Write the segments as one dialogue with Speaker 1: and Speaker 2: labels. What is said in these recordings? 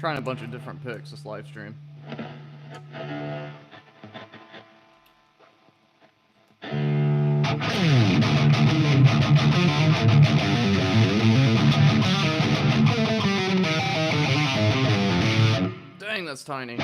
Speaker 1: Trying a bunch of different picks this live stream. Dang, that's tiny.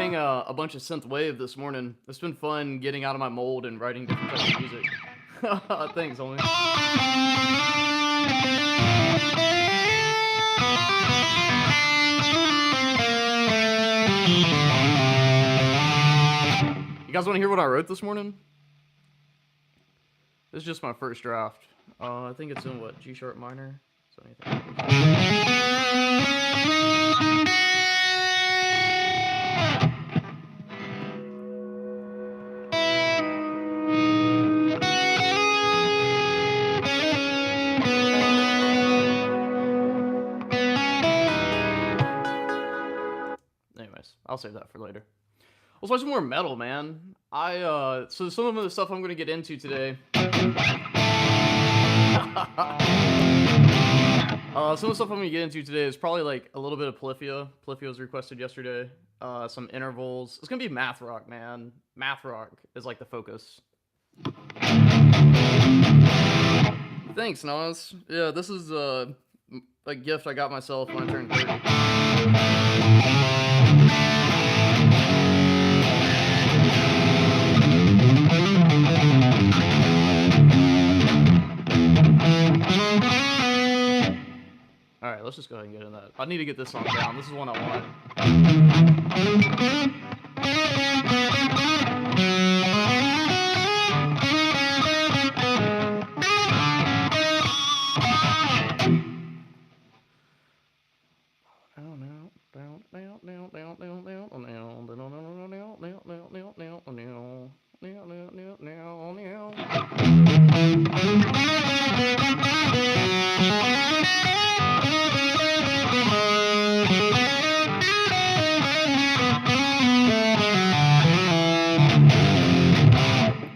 Speaker 1: playing a bunch of synth wave this morning. It's been fun getting out of my mold and writing different types of music. Thanks, homie. You guys want to hear what I wrote this morning? This is just my first draft. I think it's in what, G sharp minor? So anyways, I'll save that for later. Let's watch some more metal, man. So some of the stuff I'm going to get into today. Some of the stuff I'm going to get into today is probably like a little bit of Polyphia. Polyphia was requested yesterday. Some intervals. It's going to be math rock, man. Math rock is like the focus. Thanks, Nas. Yeah, this is a gift I got myself when I turned 30. Alright, let's just go ahead and get in that. I need to get this song down. This is one I want.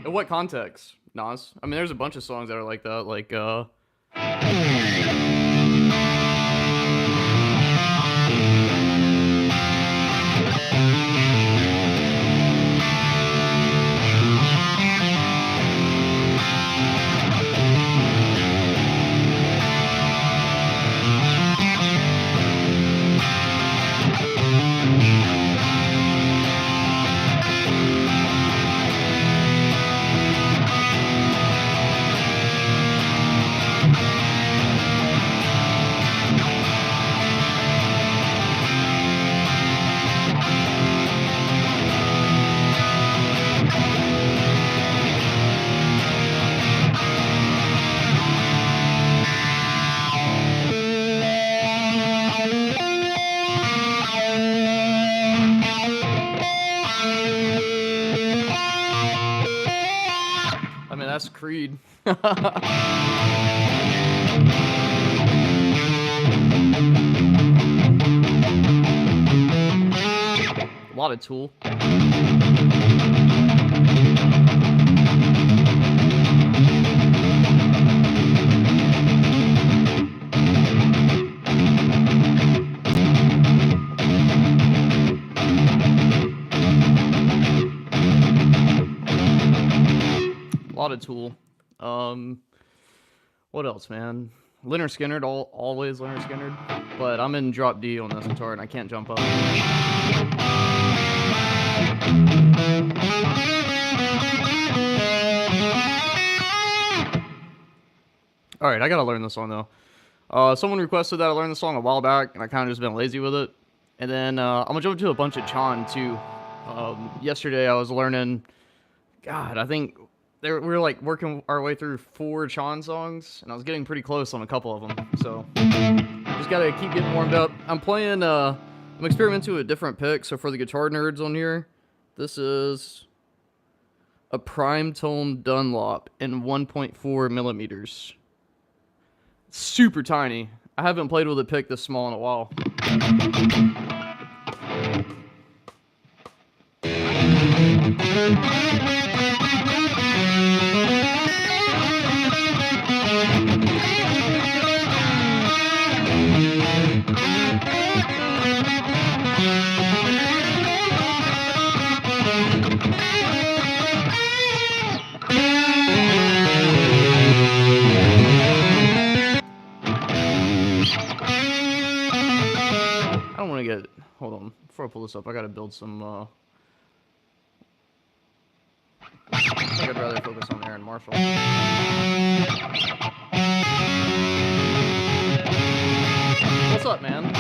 Speaker 1: In what context, Nas? I mean, there's a bunch of songs that are like that, like, that's Creed. A lot of Tool. Lot of Tool. What else, man? Leonard Skinner, always Leonard Skinner. But I'm in drop D on this guitar and I can't jump up. Alright, I gotta learn this song though. Someone requested that I learn the song a while back, and I kind of just been lazy with it. And then I'm gonna jump to a bunch of Chan too. Yesterday I was learning, God, I think we were like working our way through 4 Chan songs, and I was getting pretty close on a couple of them. So just gotta keep getting warmed up. I'm playing. I'm experimenting with a different pick. So for the guitar nerds on here, this is a prime tone Dunlop in 1.4 millimeters. Super tiny. I haven't played with a pick this small in a while. I don't want to get... Hold on. Before I pull this up, I gotta build some I think I'd rather focus on Aaron Marshall. What's up, man?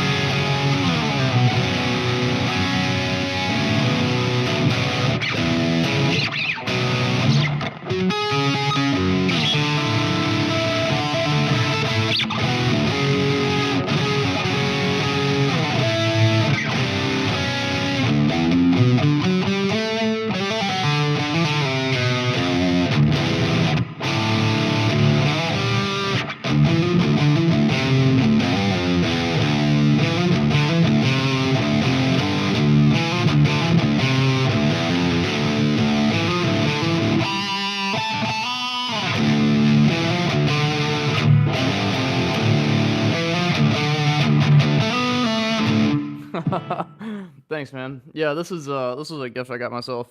Speaker 1: Thanks, man. Yeah, this is a gift I got myself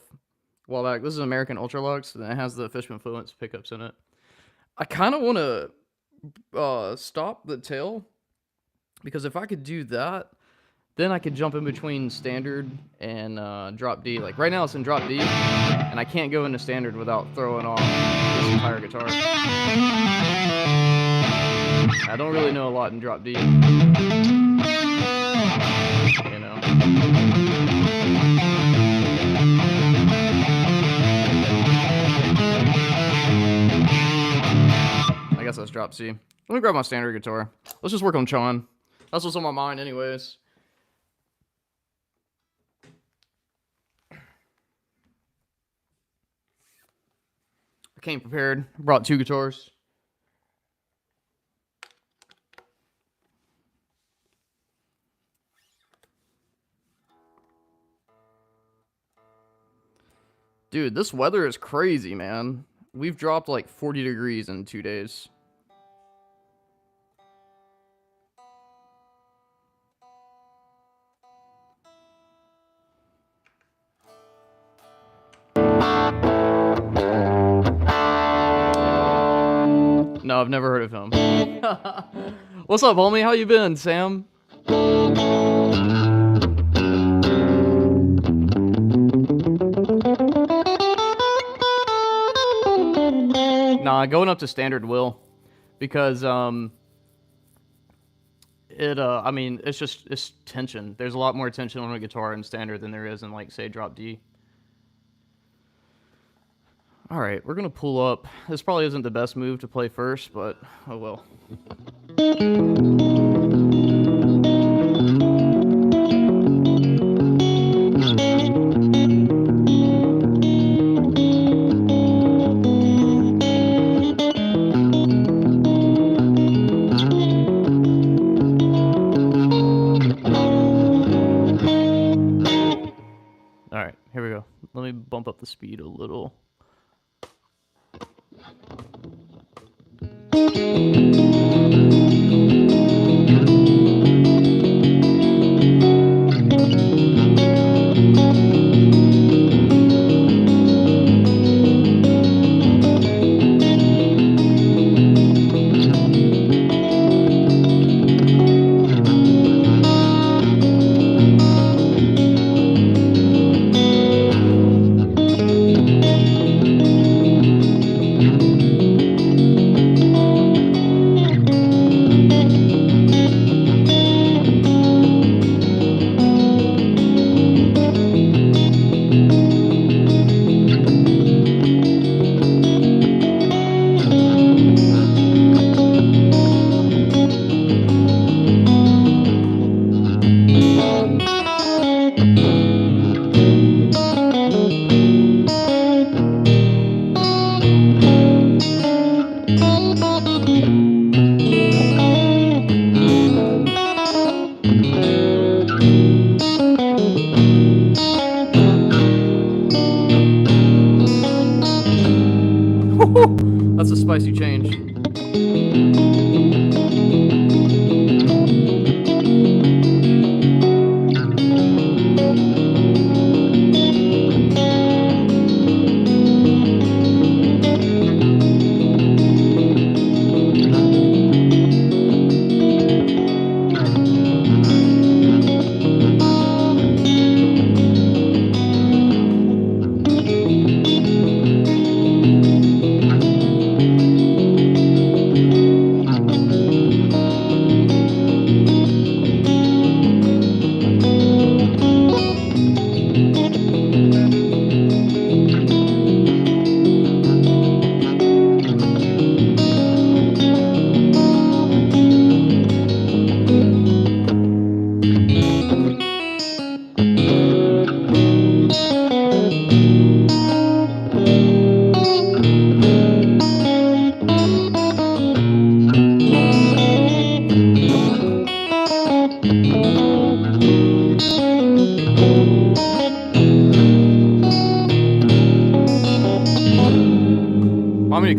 Speaker 1: a while back. This is American Ultralux, and it has the Fishman Fluence pickups in it. I kind of want to stop the tail, because if I could do that, then I could jump in between standard and drop D. Like right now it's in drop D, and I can't go into standard without throwing off this entire guitar. I don't really know a lot in drop D. I guess that's drop C. Let me grab my standard guitar. Let's just work on Chon. That's what's on my mind anyways. I came prepared. Brought 2 guitars. Dude, this weather is crazy, man. We've dropped like 40 degrees in 2 days. No, I've never heard of him. What's up, homie? How you been, Sam? Nah, going up to standard will, because I mean, it's tension. There's a lot more tension on a guitar in standard than there is in, like, say, drop D. All right, we're gonna pull up. This probably isn't the best move to play first, but oh well. All right, here we go. Let me bump up the speed a little. That's a spicy change.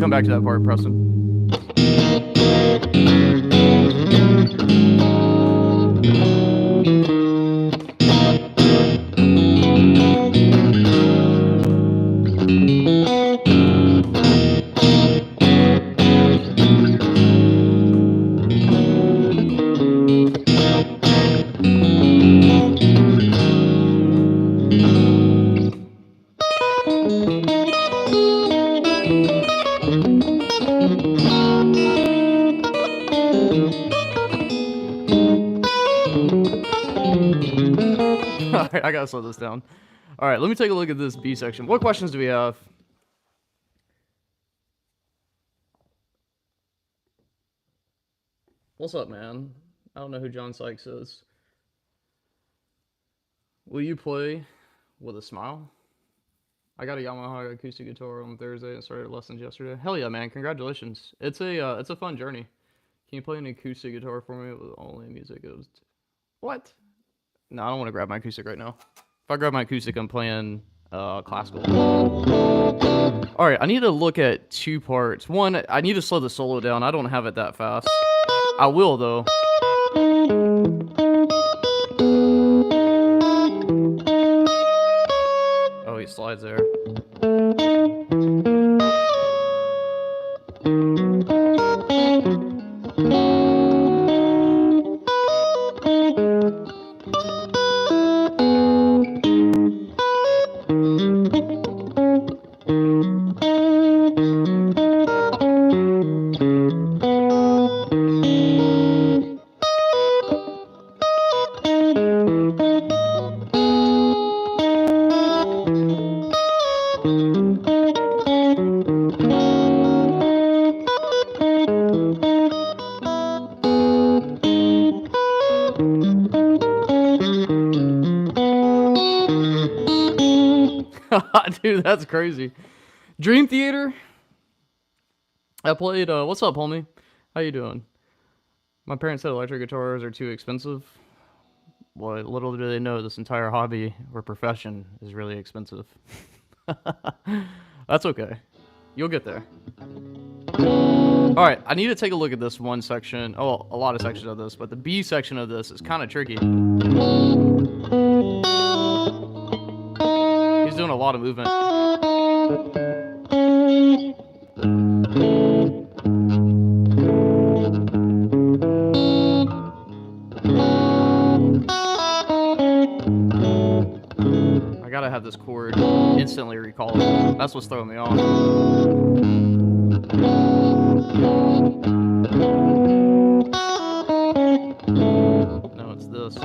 Speaker 1: come back to that part, Preston. Alright, I gotta slow this down. Alright, let me take a look at this B section. What questions do we have? What's up, man? I don't know who John Sykes is. Will you play with a smile? I got a Yamaha acoustic guitar on Thursday and started lessons yesterday. Hell yeah, man! Congratulations. It's a fun journey. Can you play an acoustic guitar for me with only music? It was what? No, I don't want to grab my acoustic right now. If I grab my acoustic, I'm playing classical. All right, I need to look at two parts. One, I need to slow the solo down. I don't have it that fast. I will though. Oh, he slides there. Dude, that's crazy. Dream Theater. I played. What's up, homie? How you doing? My parents said electric guitars are too expensive. Well, little do they know this entire hobby or profession is really expensive. That's okay. You'll get there. All right, I need to take a look at this one section. Oh, a lot of sections of this, but the B section of this is kind of tricky. He's doing a lot of movement. I gotta have this chord instantly recallable. That's what's throwing me off. No, it's this.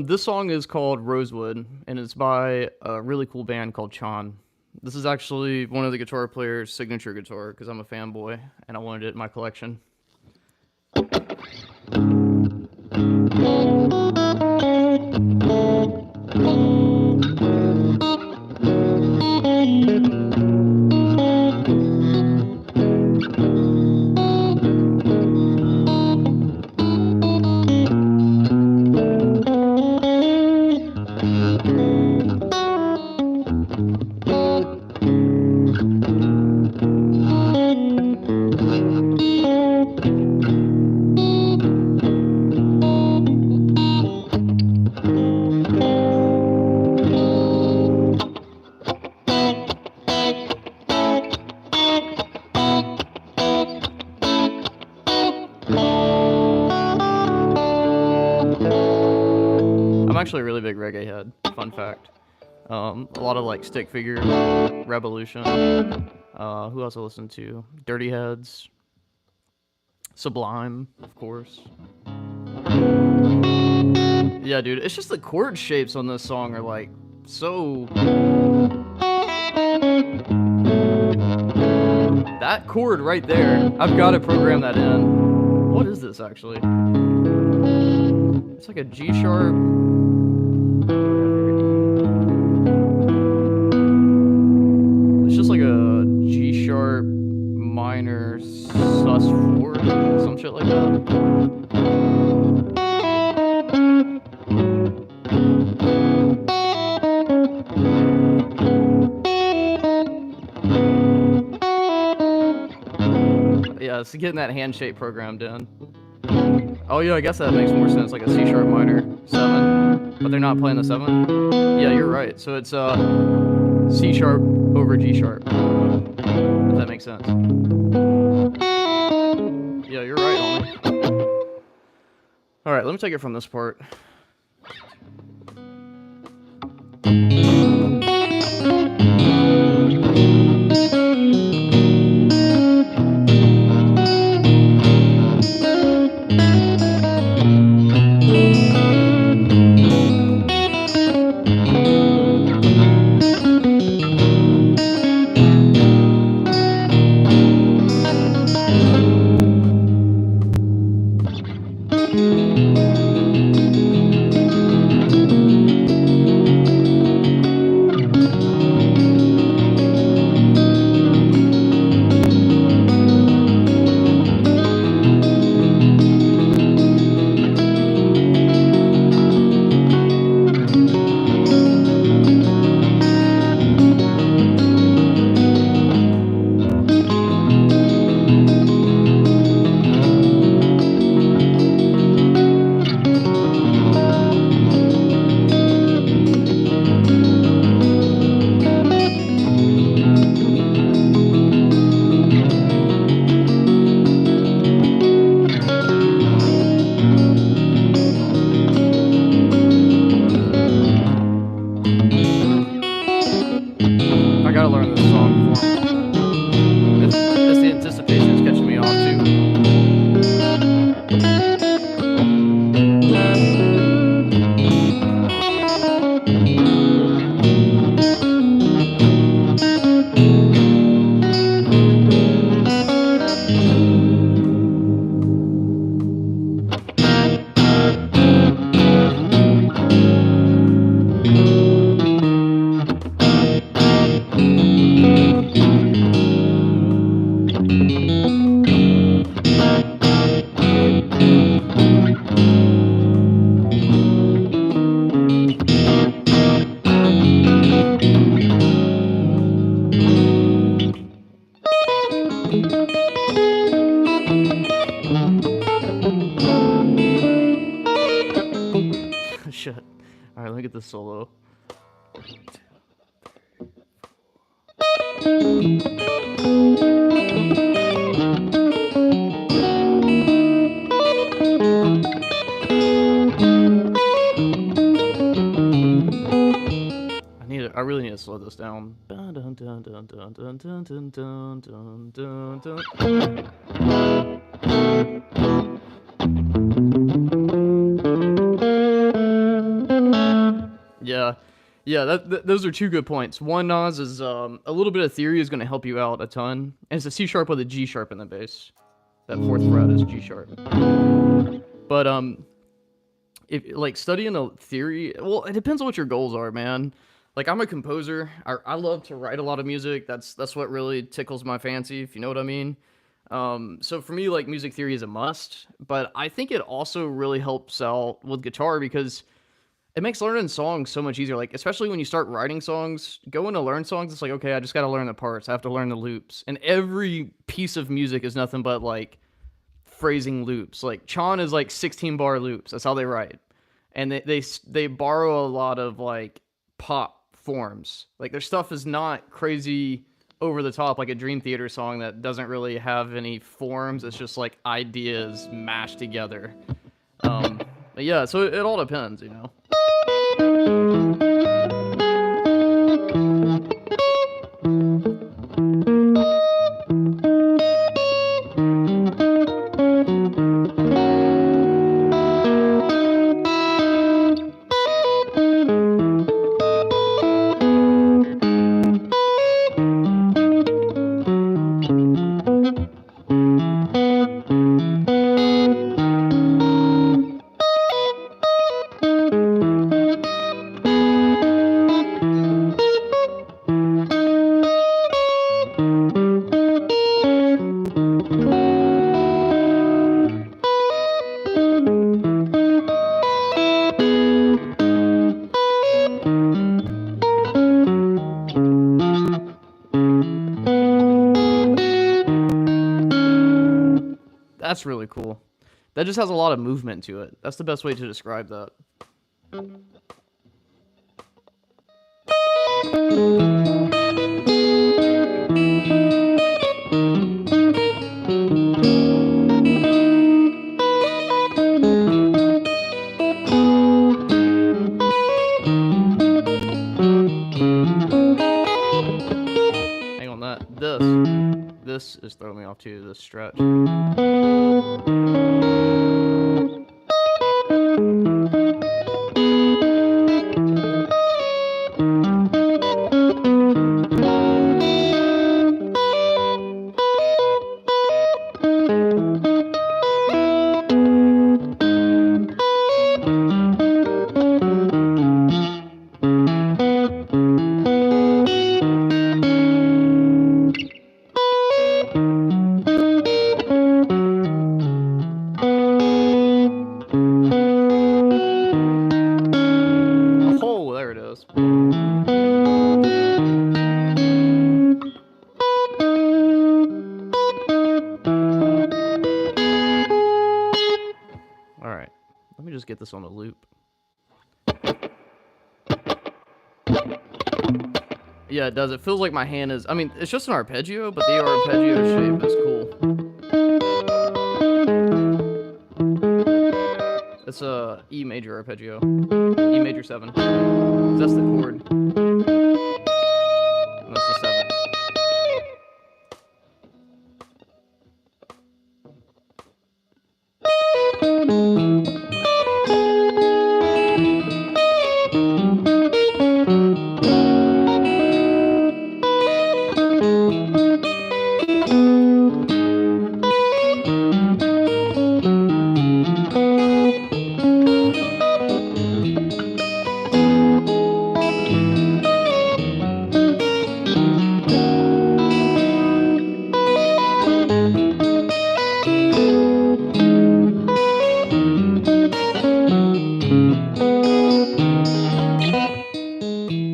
Speaker 1: This song is called Rosewood, and it's by a really cool band called Chan. This is actually one of the guitar player's signature guitar, because I'm a fanboy, and I wanted it in my collection. I'm actually a really big reggae head, fun fact. A lot of like Stick Figure, Revolution, who else I listen to? Dirty Heads, Sublime, of course. Yeah, dude, it's just the chord shapes on this song are like so. That chord right there, I've got to program that in. What is this actually? It's like a G sharp. It's just like a G sharp minor sus4, some shit like that. Yeah, it's getting that hand shape programmed in. Oh yeah, I guess that makes more sense, like a C sharp minor 7, but they're not playing the 7. Yeah, you're right. So it's C sharp over G sharp. If that makes sense. Yeah, you're right, homie. All right, let me take it from this part. Shit. Alright, let me get this solo. I really need to slow this down. Yeah, those are two good points. One, Nas, is a little bit of theory is going to help you out a ton. And it's a C sharp with a G sharp in the bass. That fourth fret is G sharp. But if like studying a theory, well, it depends on what your goals are, man. Like, I'm a composer. I love to write a lot of music. That's what really tickles my fancy, if you know what I mean. So for me, like, music theory is a must. But I think it also really helps out with guitar because it makes learning songs so much easier. Like, especially when you start writing songs, going to learn songs, it's like, okay, I just got to learn the parts. I have to learn the loops. And every piece of music is nothing but, like, phrasing loops. Like, Chon is, like, 16-bar loops. That's how they write. And they borrow a lot of, like, pop forms. Like, their stuff is not crazy over the top like a Dream Theater song that doesn't really have any forms. It's just, like, ideas mashed together. But yeah, so it all depends, you know? That's really cool. That just has a lot of movement to it. That's the best way to describe that. Hang on that. This is throwing me off too, this stretch. Oh, there it is. Alright, let me just get this on a loop. Yeah, it does. It feels like my hand is... I mean, it's just an arpeggio, but the arpeggio shape is cool. It's a E major arpeggio. E major 7. That's the chord. And that's the 7.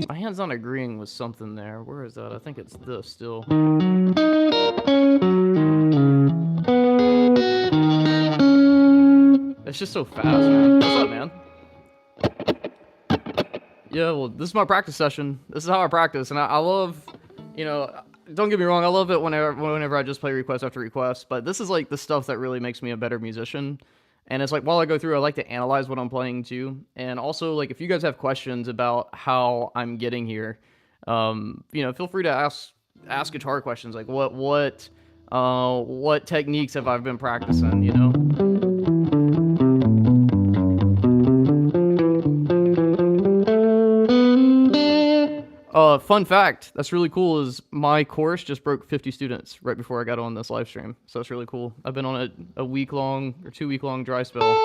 Speaker 1: My hand's not agreeing with something there. Where is that? I think it's this still. It's just so fast, man. What's up, man? Yeah, well, this is my practice session. This is how I practice, and I love, you know, don't get me wrong, I love it whenever I just play request after request, but this is like the stuff that really makes me a better musician. And it's like, while I go through, I like to analyze what I'm playing too. And also, like, if you guys have questions about how I'm getting here, you know, feel free to ask guitar questions. Like, what techniques have I been practicing, you know? Fun fact, that's really cool, is my course just broke 50 students right before I got on this live stream. So it's really cool. I've been on a week-long or 2-week-long dry spell. So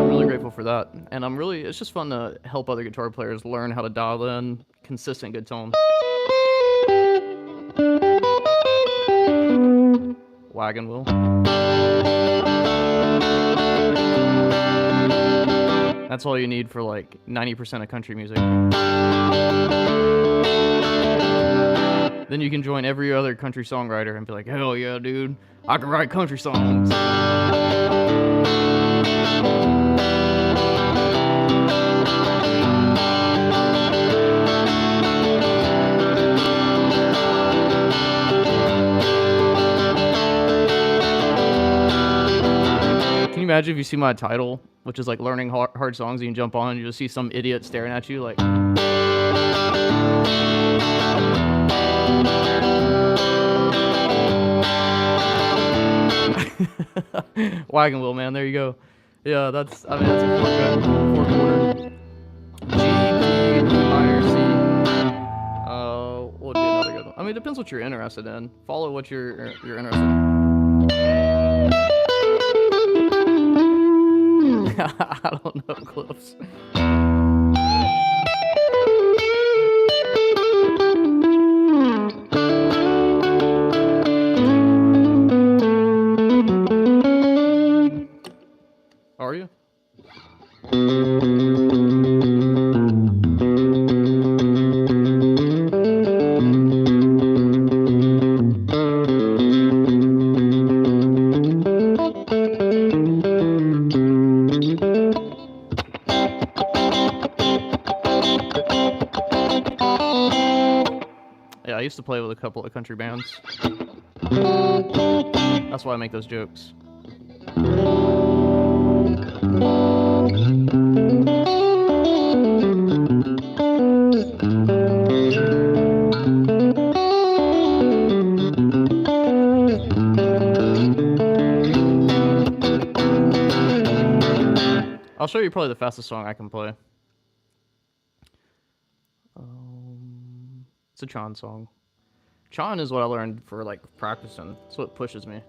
Speaker 1: I'm really grateful for that. And it's just fun to help other guitar players learn how to dial in consistent good tone. Wagon wheel. That's all you need for like 90% of country music. Then you can join every other country songwriter and be like, hell yeah, dude, I can write country songs. Can you imagine if you see my title, which is like learning hard songs, and you jump on and you just see some idiot staring at you like... Wagon wheel, man, there you go. Yeah, that's a 4-quarter. G, D minor, C. What would be another good one? I mean, it depends what you're interested in. Follow what you're interested in. I don't know clips. Are you? Yeah, I used to play with a couple of country bands. That's why I make those jokes. I'll show you probably the fastest song I can play. It's a Chan song. Chan is what I learned for like practicing. That's what pushes me.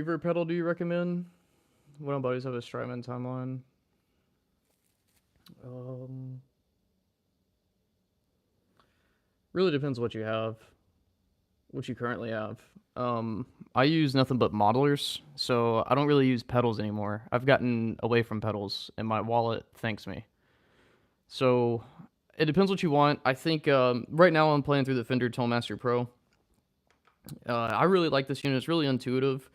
Speaker 1: reverb pedal do you recommend? One of my buddies have a Strymon timeline. Really depends what you have, what you currently have. I use nothing but modelers, so I don't really use pedals anymore. I've gotten away from pedals, and my wallet thanks me. So it depends what you want. I think right now I'm playing through the Fender Tonemaster Pro. I really like this unit. It's really intuitive,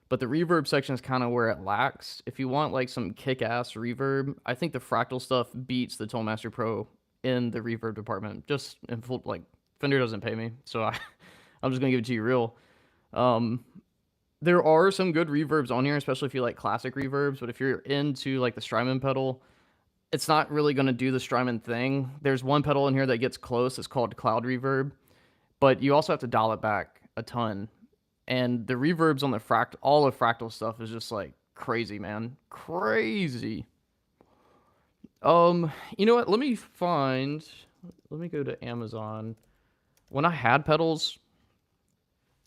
Speaker 1: but the reverb section is kind of where it lacks. If you want like some kick-ass reverb, I think the Fractal stuff beats the Tonemaster Pro in the reverb department. Just in full, like, Fender doesn't pay me, so I'm just gonna give it to you real. There are some good reverbs on here, especially if you like classic reverbs, but if you're into like the Strymon pedal, it's not really gonna do the Strymon thing. There's one pedal in here that gets close. It's called Cloud Reverb, but you also have to dial it back a ton. And the reverbs on the all the Fractal stuff is just like crazy, man. Crazy. You know what? Let me go to Amazon. When I had pedals,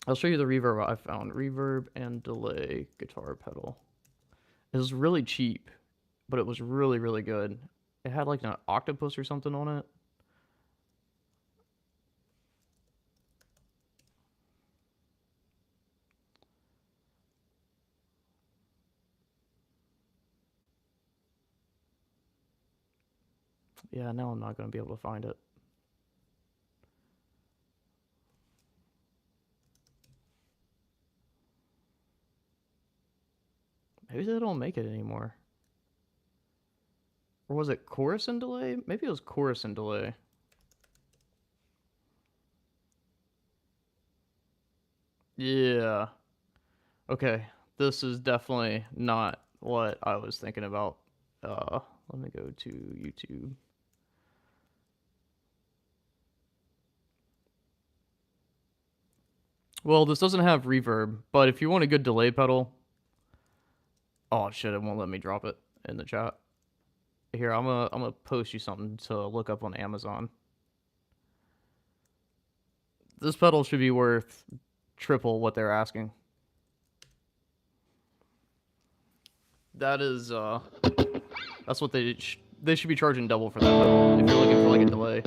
Speaker 1: I'll show you the reverb I found. Reverb and delay guitar pedal. It was really cheap, but it was really, really good. It had like an octopus or something on it. Yeah, now I'm not going to be able to find it. Maybe they don't make it anymore. Or was it chorus and delay? Maybe it was chorus and delay. Yeah. Okay, this is definitely not what I was thinking about. Let me go to YouTube. Well, this doesn't have reverb, but if you want a good delay pedal... Oh shit, it won't let me drop it in the chat. Here, I'm gonna post you something to look up on Amazon. This pedal should be worth triple what they're asking. That is, that's what they should be charging double for that pedal if you're looking for like a delay.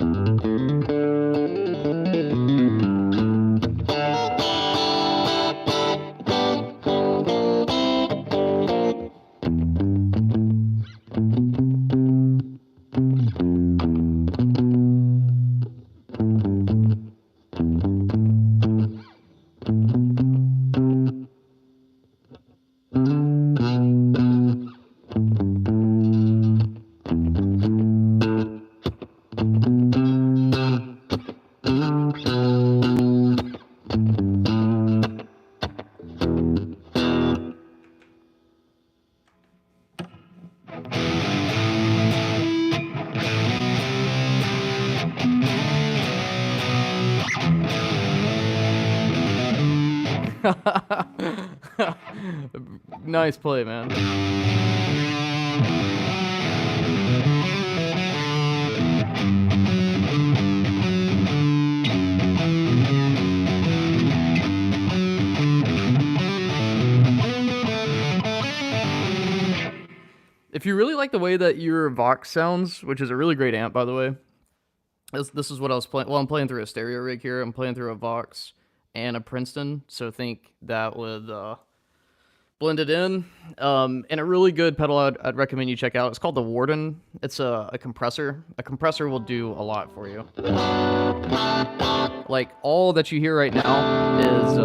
Speaker 1: Nice play, man. If you really like the way that your Vox sounds, which is a really great amp, by the way, this is what I was playing. Well, I'm playing through a stereo rig here. I'm playing through a Vox and a Princeton, so think that would blend it in. And a really good pedal I'd recommend you check out. It's called the Warden. It's a compressor. A compressor will do a lot for you. Like, all that you hear right now is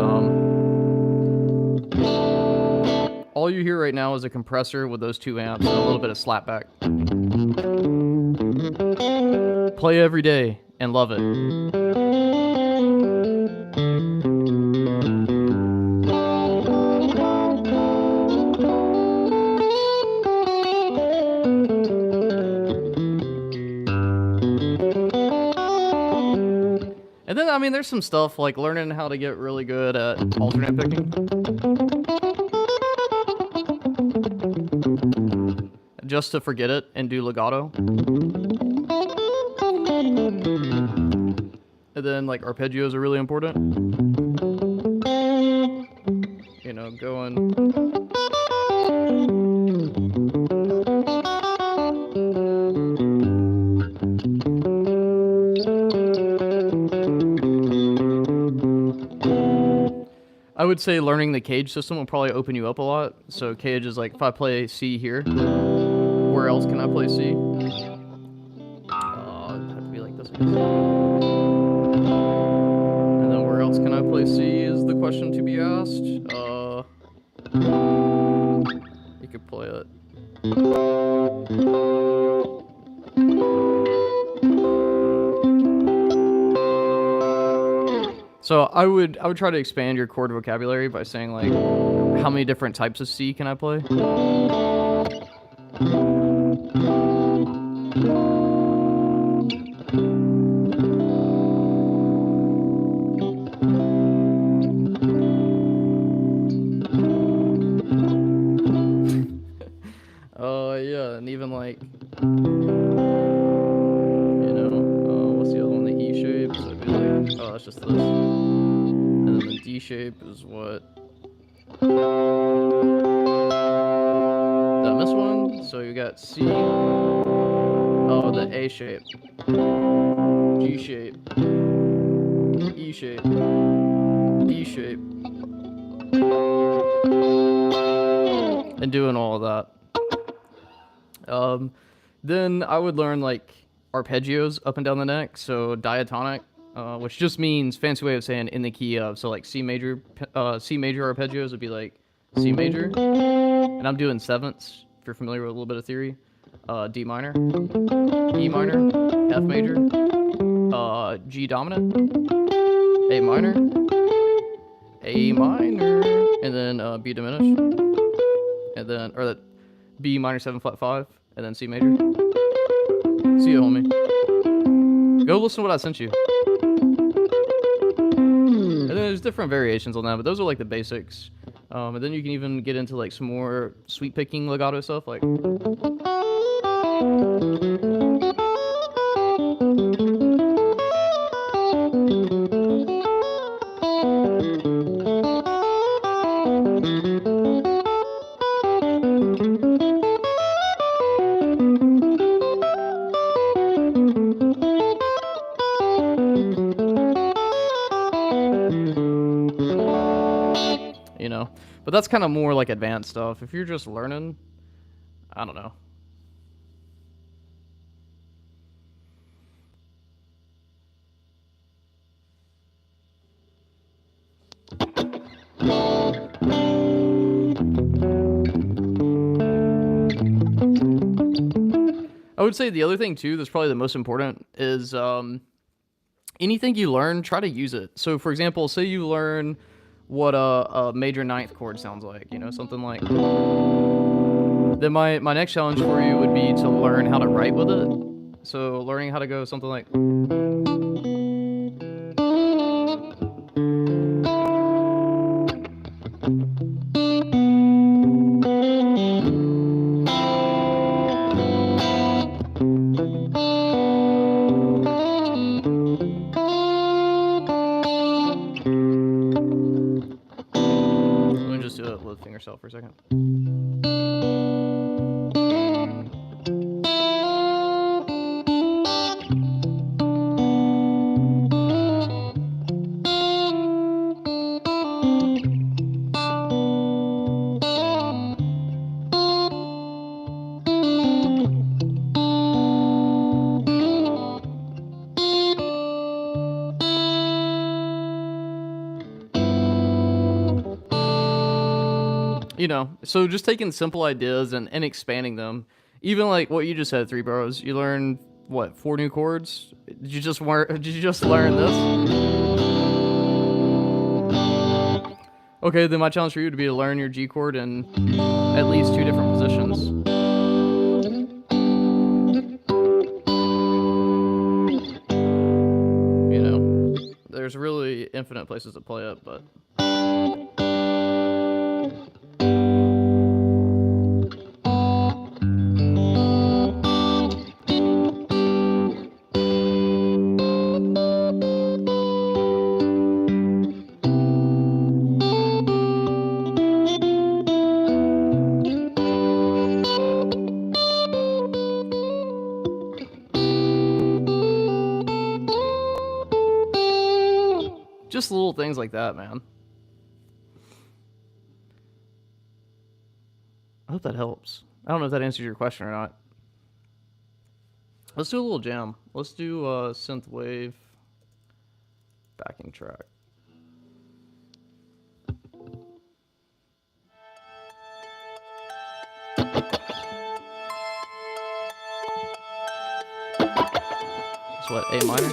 Speaker 1: all you hear right now is a compressor with those two amps and a little bit of slapback. Play every day and love it. And then, I mean, there's some stuff like learning how to get really good at alternate picking. Just to forget it and do legato. And then, like, arpeggios are really important. You know, going... would say learning the cage system will probably open you up a lot. So cage is like if I play C here, where else can I play C? It'd have to be like this, I guess. And then where else can I play C is the question to be asked. You could play it. So I would try to expand your chord vocabulary by saying like, how many different types of C can I play? Yeah, and even like, what's the other one? The E shape. So it'd be like, oh, that's just this. And then the D shape is what? Did I miss one? So you got C. Oh, the A shape. G shape. E shape. D shape. And doing all of that. Then I would learn like arpeggios up and down the neck. So diatonic, which just means fancy way of saying in the key of. So like C major arpeggios would be like C major, and I'm doing sevenths. If you're familiar with a little bit of theory, D minor, E minor, F major, G dominant, A minor, and then B diminished, and then or B minor 7 flat 5, and then C major. See you, homie. Go listen to what I sent you. And then there's different variations on that, but those are like the basics. And then you can even get into like some more sweep picking legato stuff, like. But that's kind of more like advanced stuff. If you're just learning, I don't know. I would say the other thing too that's probably the most important is anything you learn, try to use it. So for example, say you learn what a major ninth chord sounds like, something like. Then my next challenge for you would be to learn how to write with it. So learning how to go something like. With finger cell for a second. So just taking simple ideas and expanding them. Even like what you just said, Three Bros. You learned, what, 4 new chords? Did you just learn this? Okay, then my challenge for you would be to learn your G chord in at least 2 different positions. There's really infinite places to play it, but. Just little things like that, man. hope that helps. I don't know if that answers your question or not. Let's do a little jam. Let's do synth wave backing track. It's what, A minor?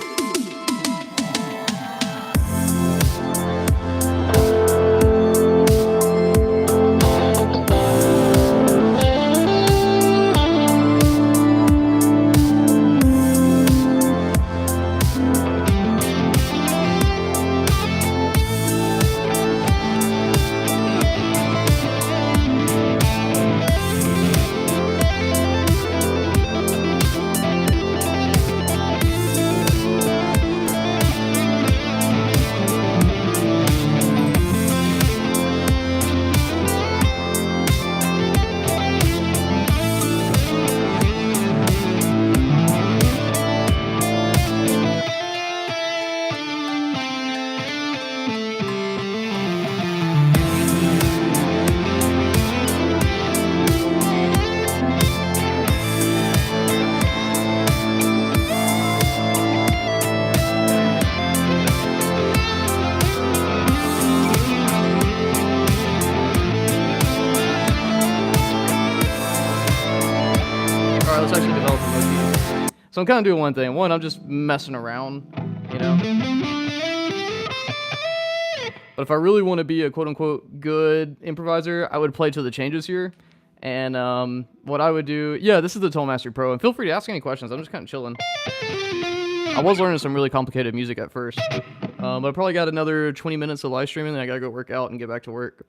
Speaker 1: So I'm kind of doing one thing. One, I'm just messing around, you know. But if I really want to be a quote-unquote good improviser, I would play to the changes here. And what I would do, yeah, this is the Tollmaster Pro. And feel free to ask any questions. I'm just kind of chilling. I was learning some really complicated music at first. But I probably got another 20 minutes of live streaming, and I got to go work out and get back to work.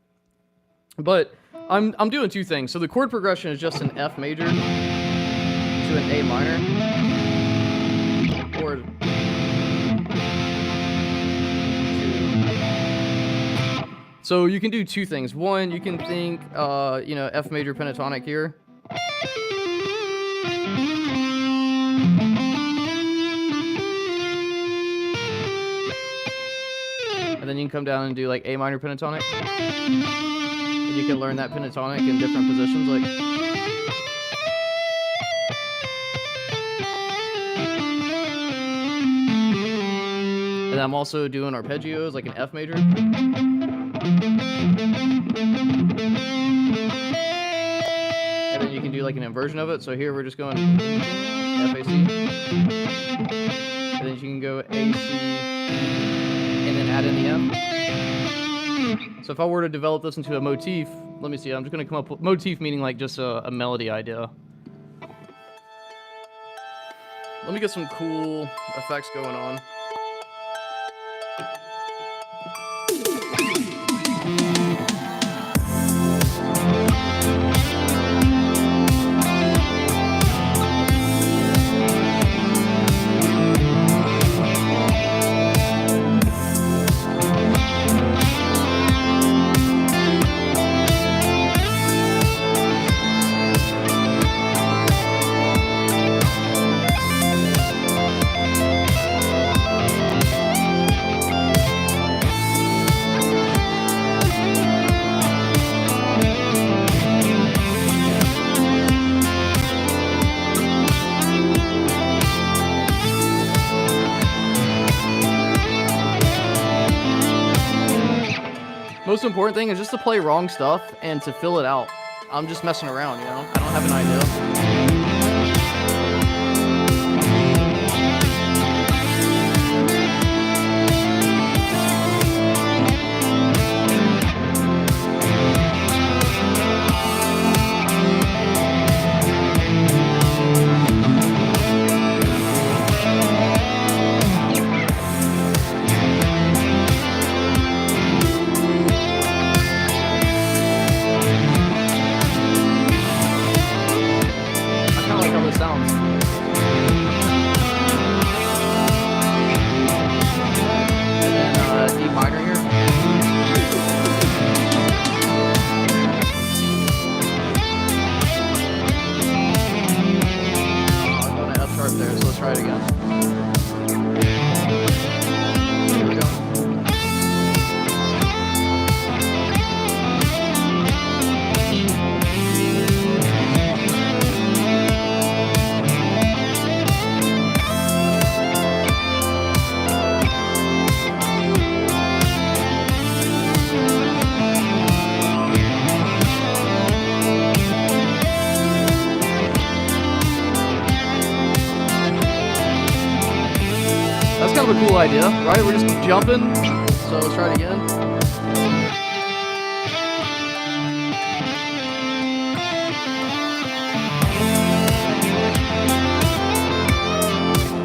Speaker 1: But I'm doing two things. So the chord progression is just an F major to an A minor. Or so you can do two things. One, you can think, you know, F major pentatonic here. And then you can come down and do like A minor pentatonic. And you can learn that pentatonic in different positions, like. And I'm also doing arpeggios, like an F major. And then you can do like an inversion of it. So here we're just going F, A, C. And then you can go A, C, and then add in the F. So if I were to develop this into a motif, let me see, I'm just going to come up with motif, meaning like just a melody idea. Let me get some cool effects going on. Most important thing is just to play wrong stuff and to fill it out. I'm just messing around, you know? I don't have an idea. kind of a cool idea, right? We're just jumping. So let's try it again.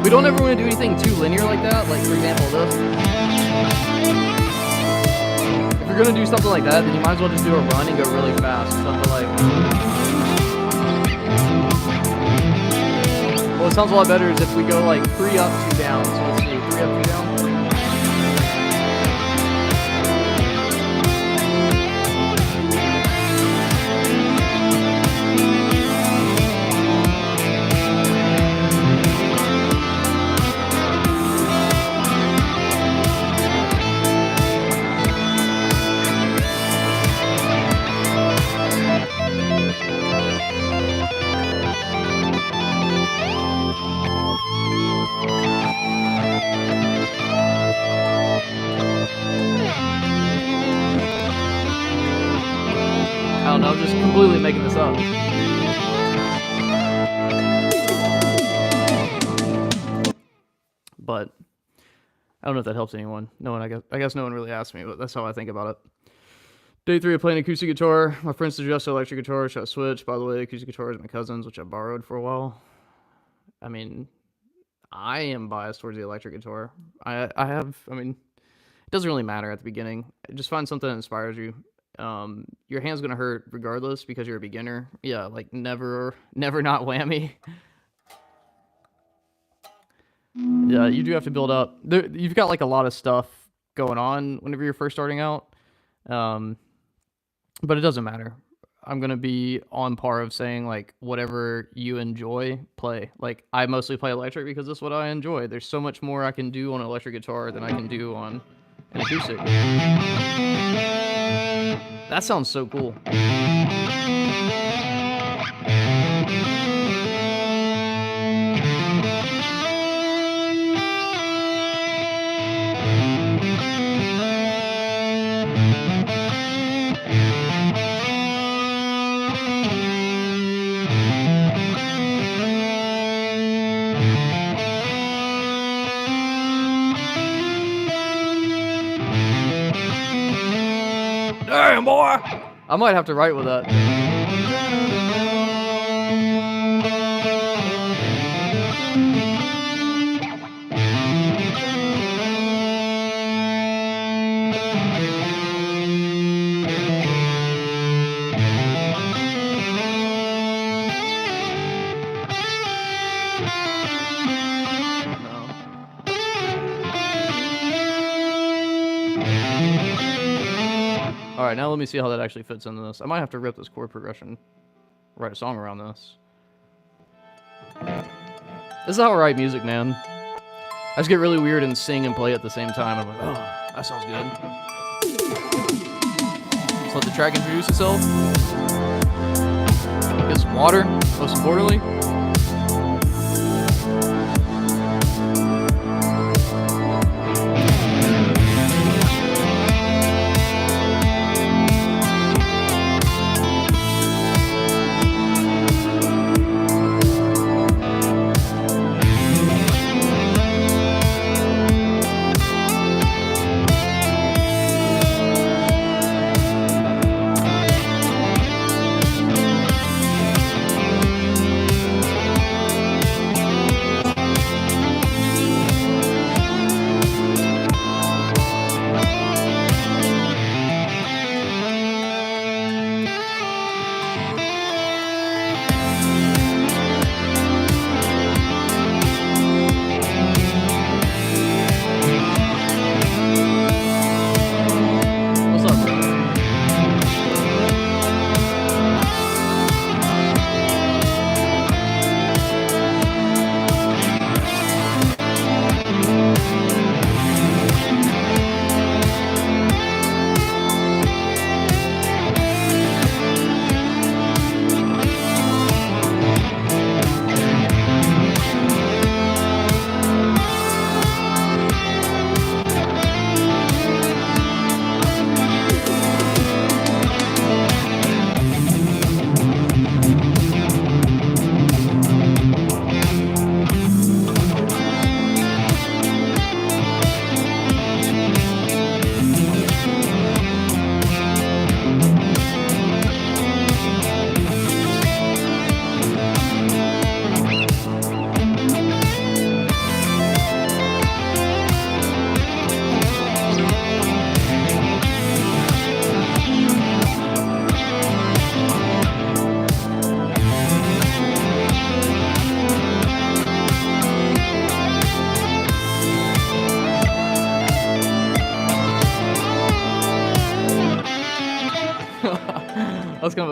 Speaker 1: We don't ever want to do anything too linear like that. Like, for example, this. If you're going to do something like that, then you might as well just do a run and go really fast. Something like... Well, it sounds a lot better is if we go like 3 up, 2 down. So let's see, 3 up, 2 down. I don't know, I'm just completely making this up. But I don't know if that helps anyone. No one, I guess no one really asked me, but that's how I think about it. Day 3 of playing acoustic guitar. My friend suggested electric guitar. Should I switch? By the way, acoustic guitar is my cousin's, which I borrowed for a while. I mean, I am biased towards the electric guitar. I mean, it doesn't really matter at the beginning. Just find something that inspires you. Your hand's gonna hurt regardless because you're a beginner. Yeah, like never not whammy. Yeah, you do have to build up. You've got like a lot of stuff going on whenever you're first starting out. But it doesn't matter. I'm gonna be on par of saying like whatever you enjoy, play. Like I mostly play electric because that's what I enjoy. There's so much more I can do on an electric guitar than I can do on an acoustic. That sounds so cool. Damn, boy! I might have to write with that. Alright, now let me see how that actually fits into this. I might have to rip this chord progression, write a song around this. This is how I write music, man. I just get really weird and sing and play at the same time. I'm like, oh, that sounds good. Just let the track introduce itself. Get some water, most importantly.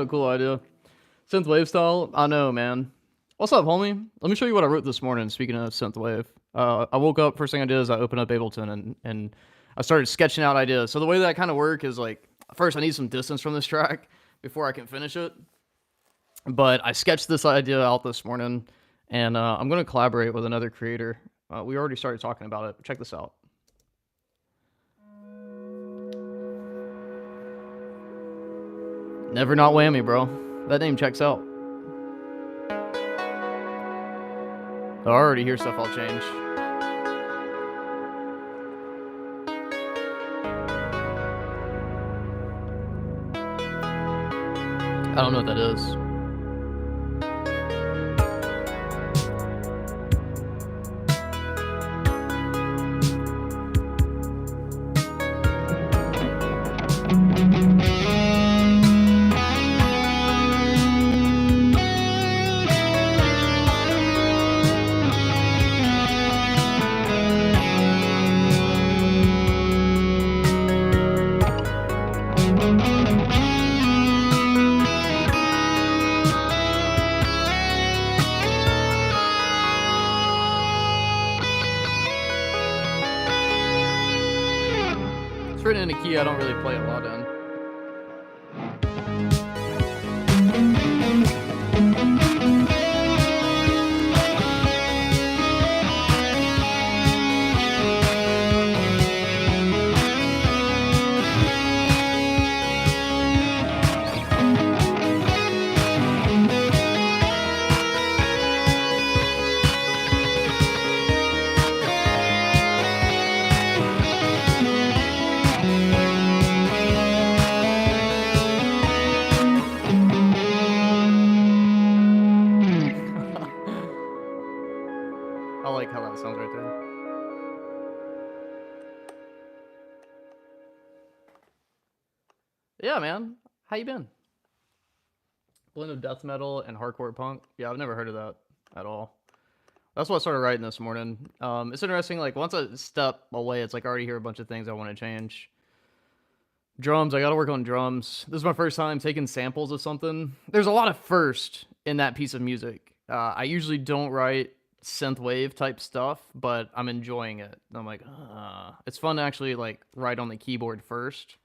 Speaker 1: cool idea. Synthwave style? I know, man. What's up, homie? Let me show you what I wrote this morning, speaking of synthwave. I woke up, first thing I did is I opened up Ableton and I started sketching out ideas. So the way that kind of work is like, first I need some distance from this track before I can finish it. But I sketched this idea out this morning, and I'm going to collaborate with another creator. We already started talking about it. Check this out. Never Not Whammy, bro. That name checks out. I already hear stuff I'll change. I don't know what that is. It's written in a key I don't really play a lot in. I like how that sounds right there. Yeah, man. How you been? Blend of death metal and hardcore punk. Yeah, I've never heard of that at all. That's what I started writing this morning. It's interesting, like, once I step away, it's like I already hear a bunch of things I want to change. Drums, I gotta work on drums. This is my first time taking samples of something. There's a lot of first in that piece of music. I usually don't write synthwave type stuff, but I'm enjoying it. I'm like, it's fun to actually like write on the keyboard first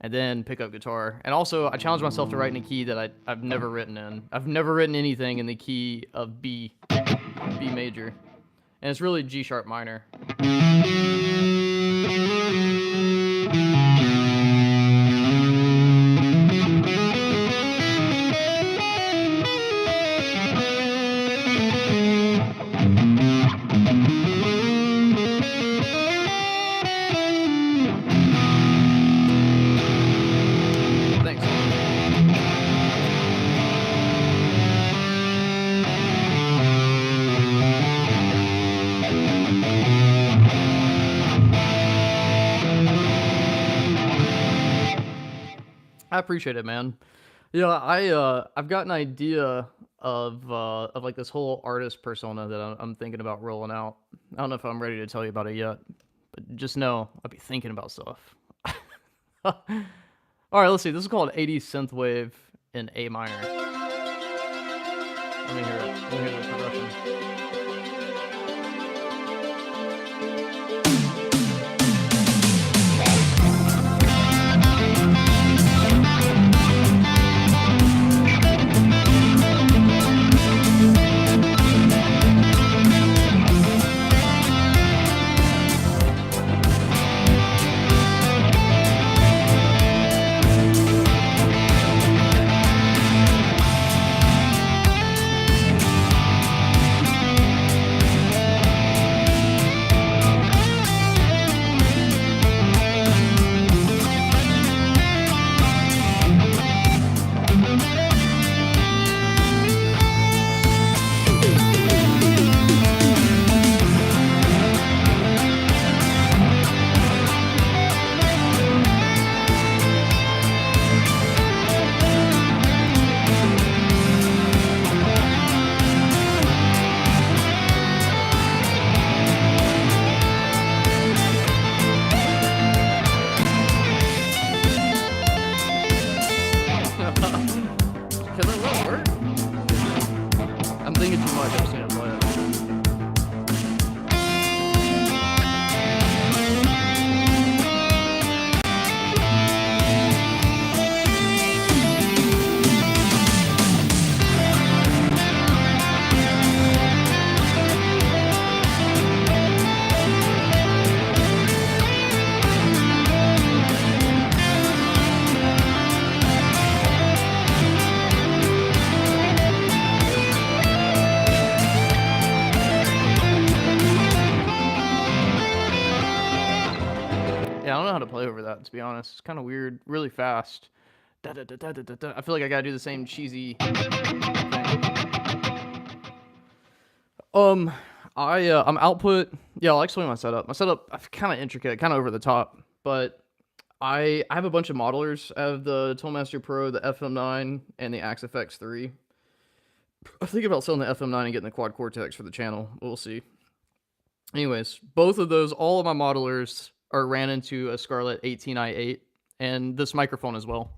Speaker 1: and then pick up guitar. And also I challenge myself to write in a key that I've never written in. I've never written anything in the key of B major. And it's really G sharp minor. I appreciate it, man. Yeah, I've got an idea of like this whole artist persona that I'm thinking about rolling out. I don't know if I'm ready to tell you about it yet, but just know I'll be thinking about stuff. All right, let's see. This is called 80s synthwave in A minor. Let me hear it. Let me hear the progression. thinking too much. I just need to play it. Yeah, I don't know how to play over that, to be honest. It's kind of weird, really fast. Da, da, da, da, da, da, da. I feel like I gotta do the same cheesy thing. I'm output. Yeah, I'll explain my setup. My setup, kind of intricate, kind of over the top, but I have a bunch of modelers. I have the Toolmaster Pro, the FM9, and the Axe FX3. I'm thinking about selling the FM9 and getting the Quad Cortex for the channel. We'll see. Anyways, both of those, all of my modelers are ran into a Scarlett 18i8, and this microphone as well.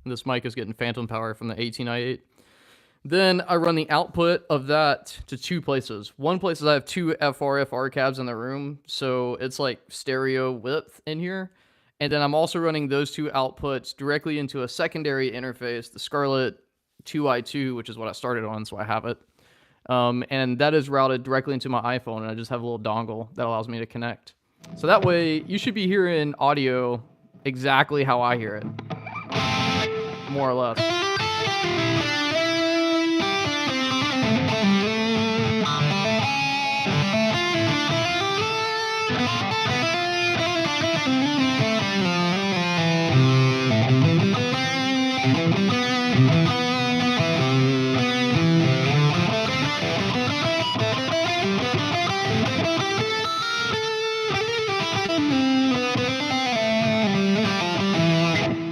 Speaker 1: This mic is getting phantom power from the 18i8. Then I run the output of that to two places. One place is I have two FR cabs in the room, so it's like stereo width in here. And then I'm also running those two outputs directly into a secondary interface, the Scarlett 2i2, which is what I started on, so I have it. And that is routed directly into my iPhone, and I just have a little dongle that allows me to connect. So that way, you should be hearing audio exactly how I hear it, more or less.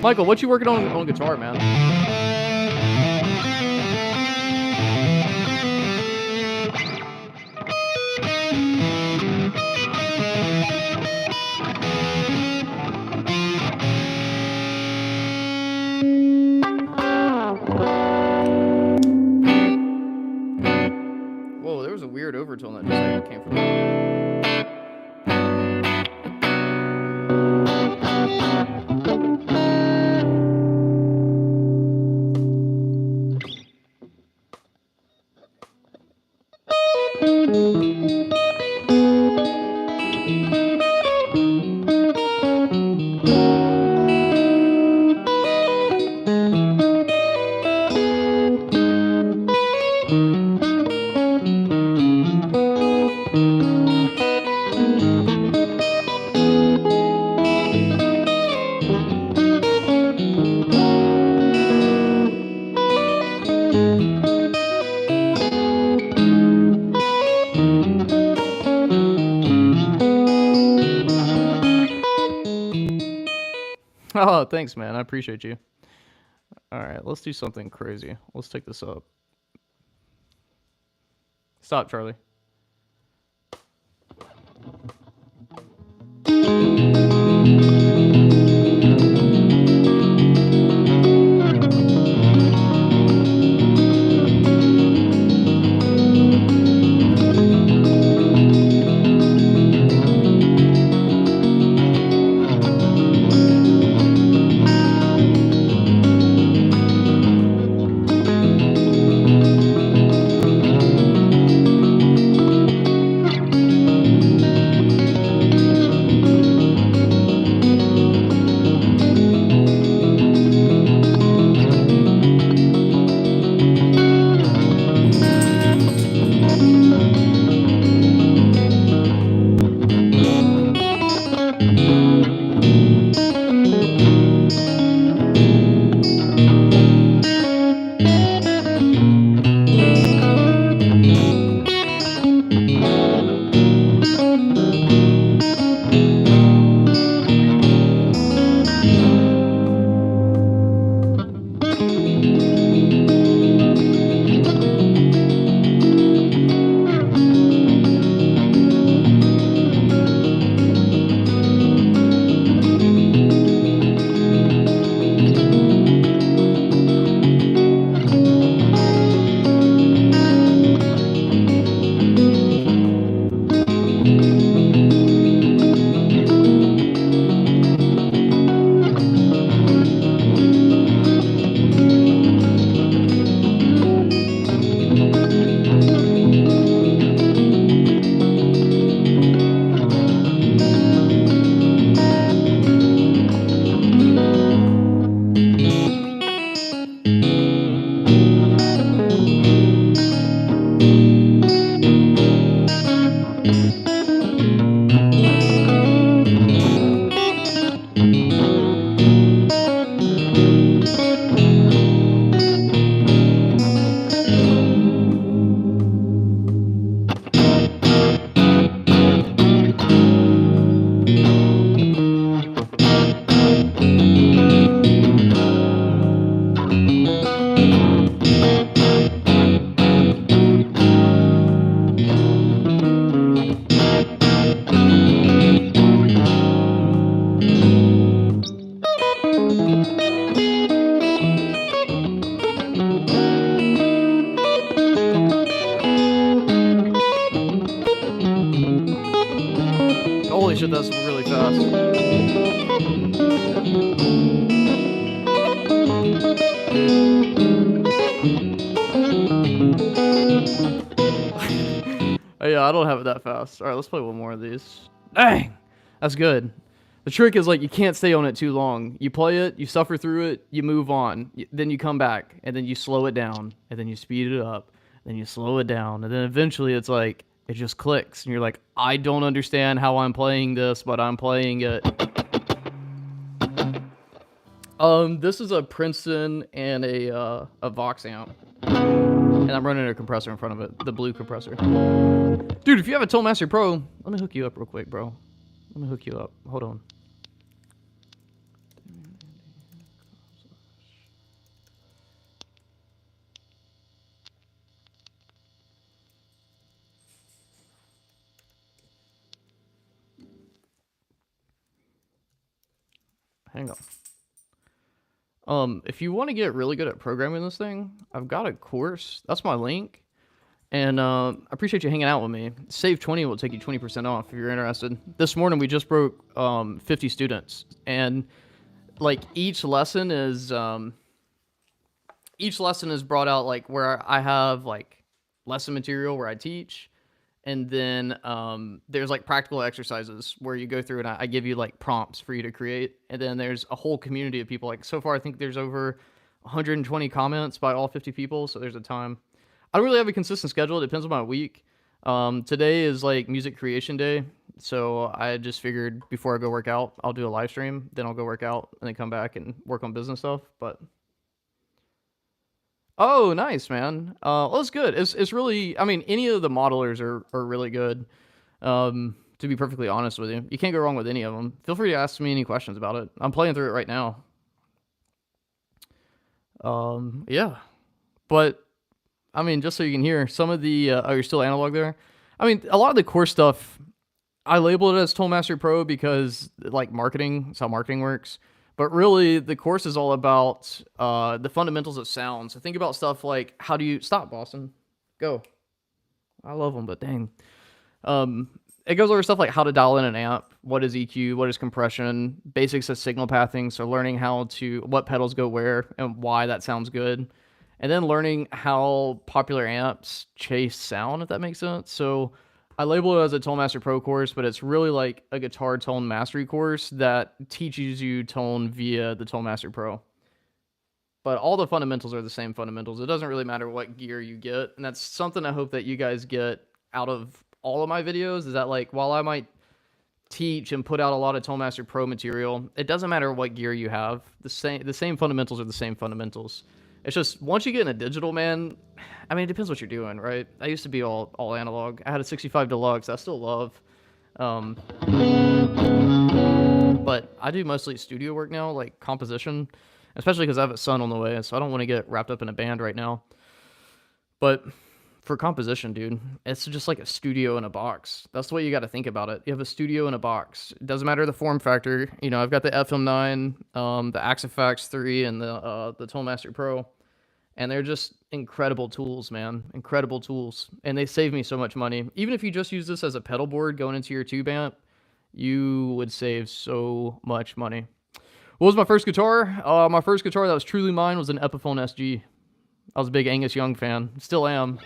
Speaker 1: Michael, what you working on guitar, man? Whoa, there was a weird overtone that just came from that. Oh, thanks, man. I appreciate you. All right, let's do something crazy. Let's take this up. Stop, Charlie. Holy shit, that's really fast. Oh, yeah, I don't have it that fast. Alright, let's play one more of these. Dang! That's good. The trick is, like, you can't stay on it too long. You play it, you suffer through it, you move on. Then you come back, and then you slow it down, and then you speed it up, then you slow it down, and then eventually it's like, it just clicks, and you're like, I don't understand how I'm playing this, but I'm playing it. This is a Princeton and a Vox amp. And I'm running a compressor in front of it, the blue compressor. Dude, if you have a Toolmaster Pro, let me hook you up real quick, bro. Let me hook you up. Hold on. Hang on. If you want to get really good at programming this thing, I've got a course. That's my link. And I appreciate you hanging out with me. Save 20 will take you 20% off if you're interested. This morning we just broke 50 students, and like each lesson is brought out like where I have like lesson material where I teach, and then there's like practical exercises where you go through and I give you like prompts for you to create, and then there's a whole community of people. Like so far I think there's over 120 comments by all 50 people, so there's a time. I don't really have a consistent schedule. It depends on my week. Today is like music creation day, so I just figured before I go work out, I'll do a live stream, then I'll go work out, and then come back and work on business stuff. But oh, nice, man. Well, it's good. It's really, I mean, any of the modelers are really good. To be perfectly honest with you, you can't go wrong with any of them. Feel free to ask me any questions about it. I'm playing through it right now. Yeah, but. I mean, just so you can hear some of the, oh, you're still analog there? I mean, a lot of the core stuff, I label it as Toolmaster Pro because, like, marketing, that's how marketing works. But really, the course is all about the fundamentals of sound. So think about stuff like, how do you, stop, Boston, go. I love them, but dang. It goes over stuff like how to dial in an amp, what is EQ, what is compression, basics of signal pathing, so learning what pedals go where and why that sounds good. And then learning how popular amps chase sound, if that makes sense. So I label it as a Toolmaster Pro course, but it's really like a guitar tone mastery course that teaches you tone via the Toolmaster Pro. But all the fundamentals are the same fundamentals. It doesn't really matter what gear you get. And that's something I hope that you guys get out of all of my videos, is that like while I might teach and put out a lot of Toolmaster Pro material, it doesn't matter what gear you have. The same fundamentals are the same fundamentals. It's just, once you get in a digital, man, I mean, it depends what you're doing, right? I used to be all analog. I had a 65 Deluxe I still love. But I do mostly studio work now, like composition, especially because I have a son on the way, so I don't want to get wrapped up in a band right now. But for composition, dude, it's just like a studio in a box. That's the way you got to think about it. You have a studio in a box. It doesn't matter the form factor. You know, I've got the FM9, the Axifax 3, and the Toolmaster Pro, and they're just incredible tools, man. Incredible tools, and they save me so much money. Even if you just use this as a pedal board going into your tube amp, you would save so much money. What was my first guitar? My first guitar that was truly mine was an Epiphone SG. I was a big Angus Young fan. Still am.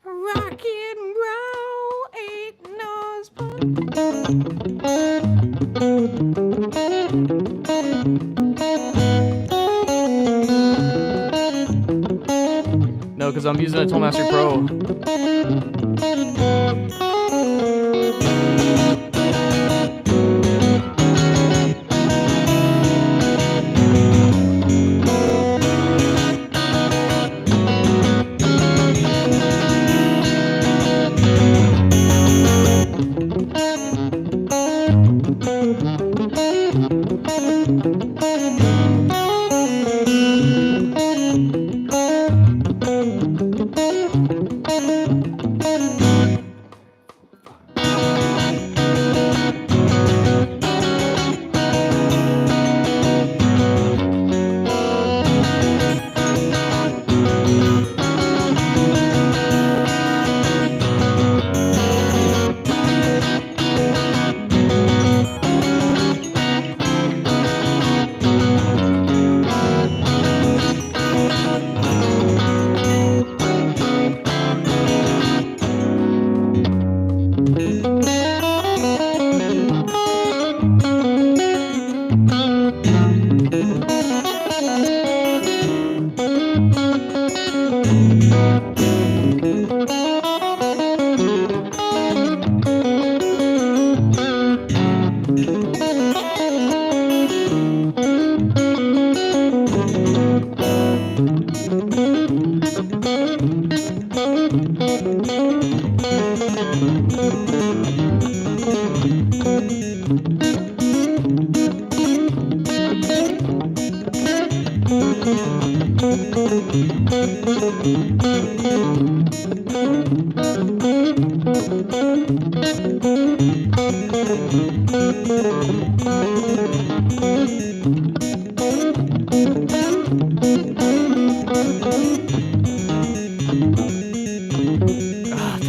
Speaker 1: Rock and roll ain't No, because I'm using a Toolmaster Pro.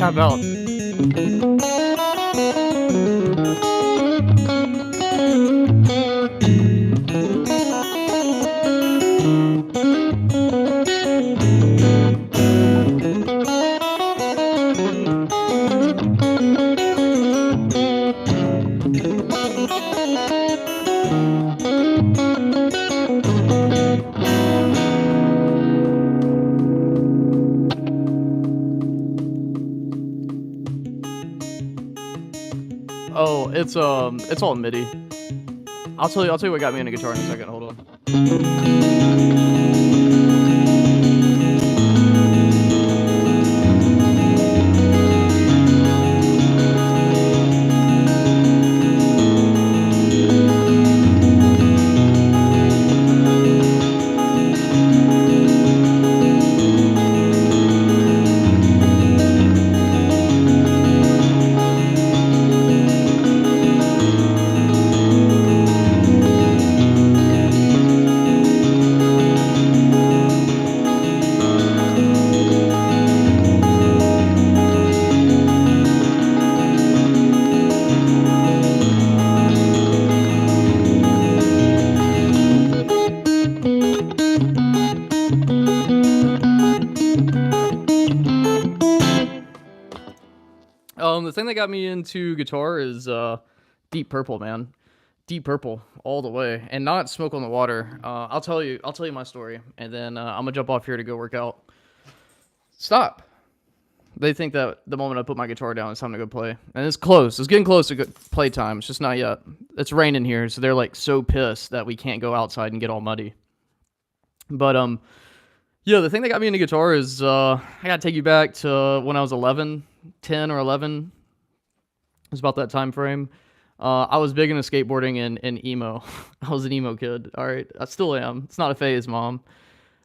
Speaker 1: Tap out. Oh, it's all MIDI. I'll tell you what got me into guitar in a second. Hold on. The thing that got me into guitar is Deep Purple, man. Deep Purple all the way, and not Smoke on the Water. I'll tell you my story, and then I'm gonna jump off here to go work out. Stop. They think that the moment I put my guitar down, it's time to go play, and it's close. It's getting close to play time. It's just not yet. It's raining here, so they're like so pissed that we can't go outside and get all muddy. But yeah, the thing that got me into guitar is I gotta take you back to when I was 11, 10 or 11. It was about that time frame. I was big into skateboarding and emo. I was an emo kid. All right, I still am. It's not a phase, Mom.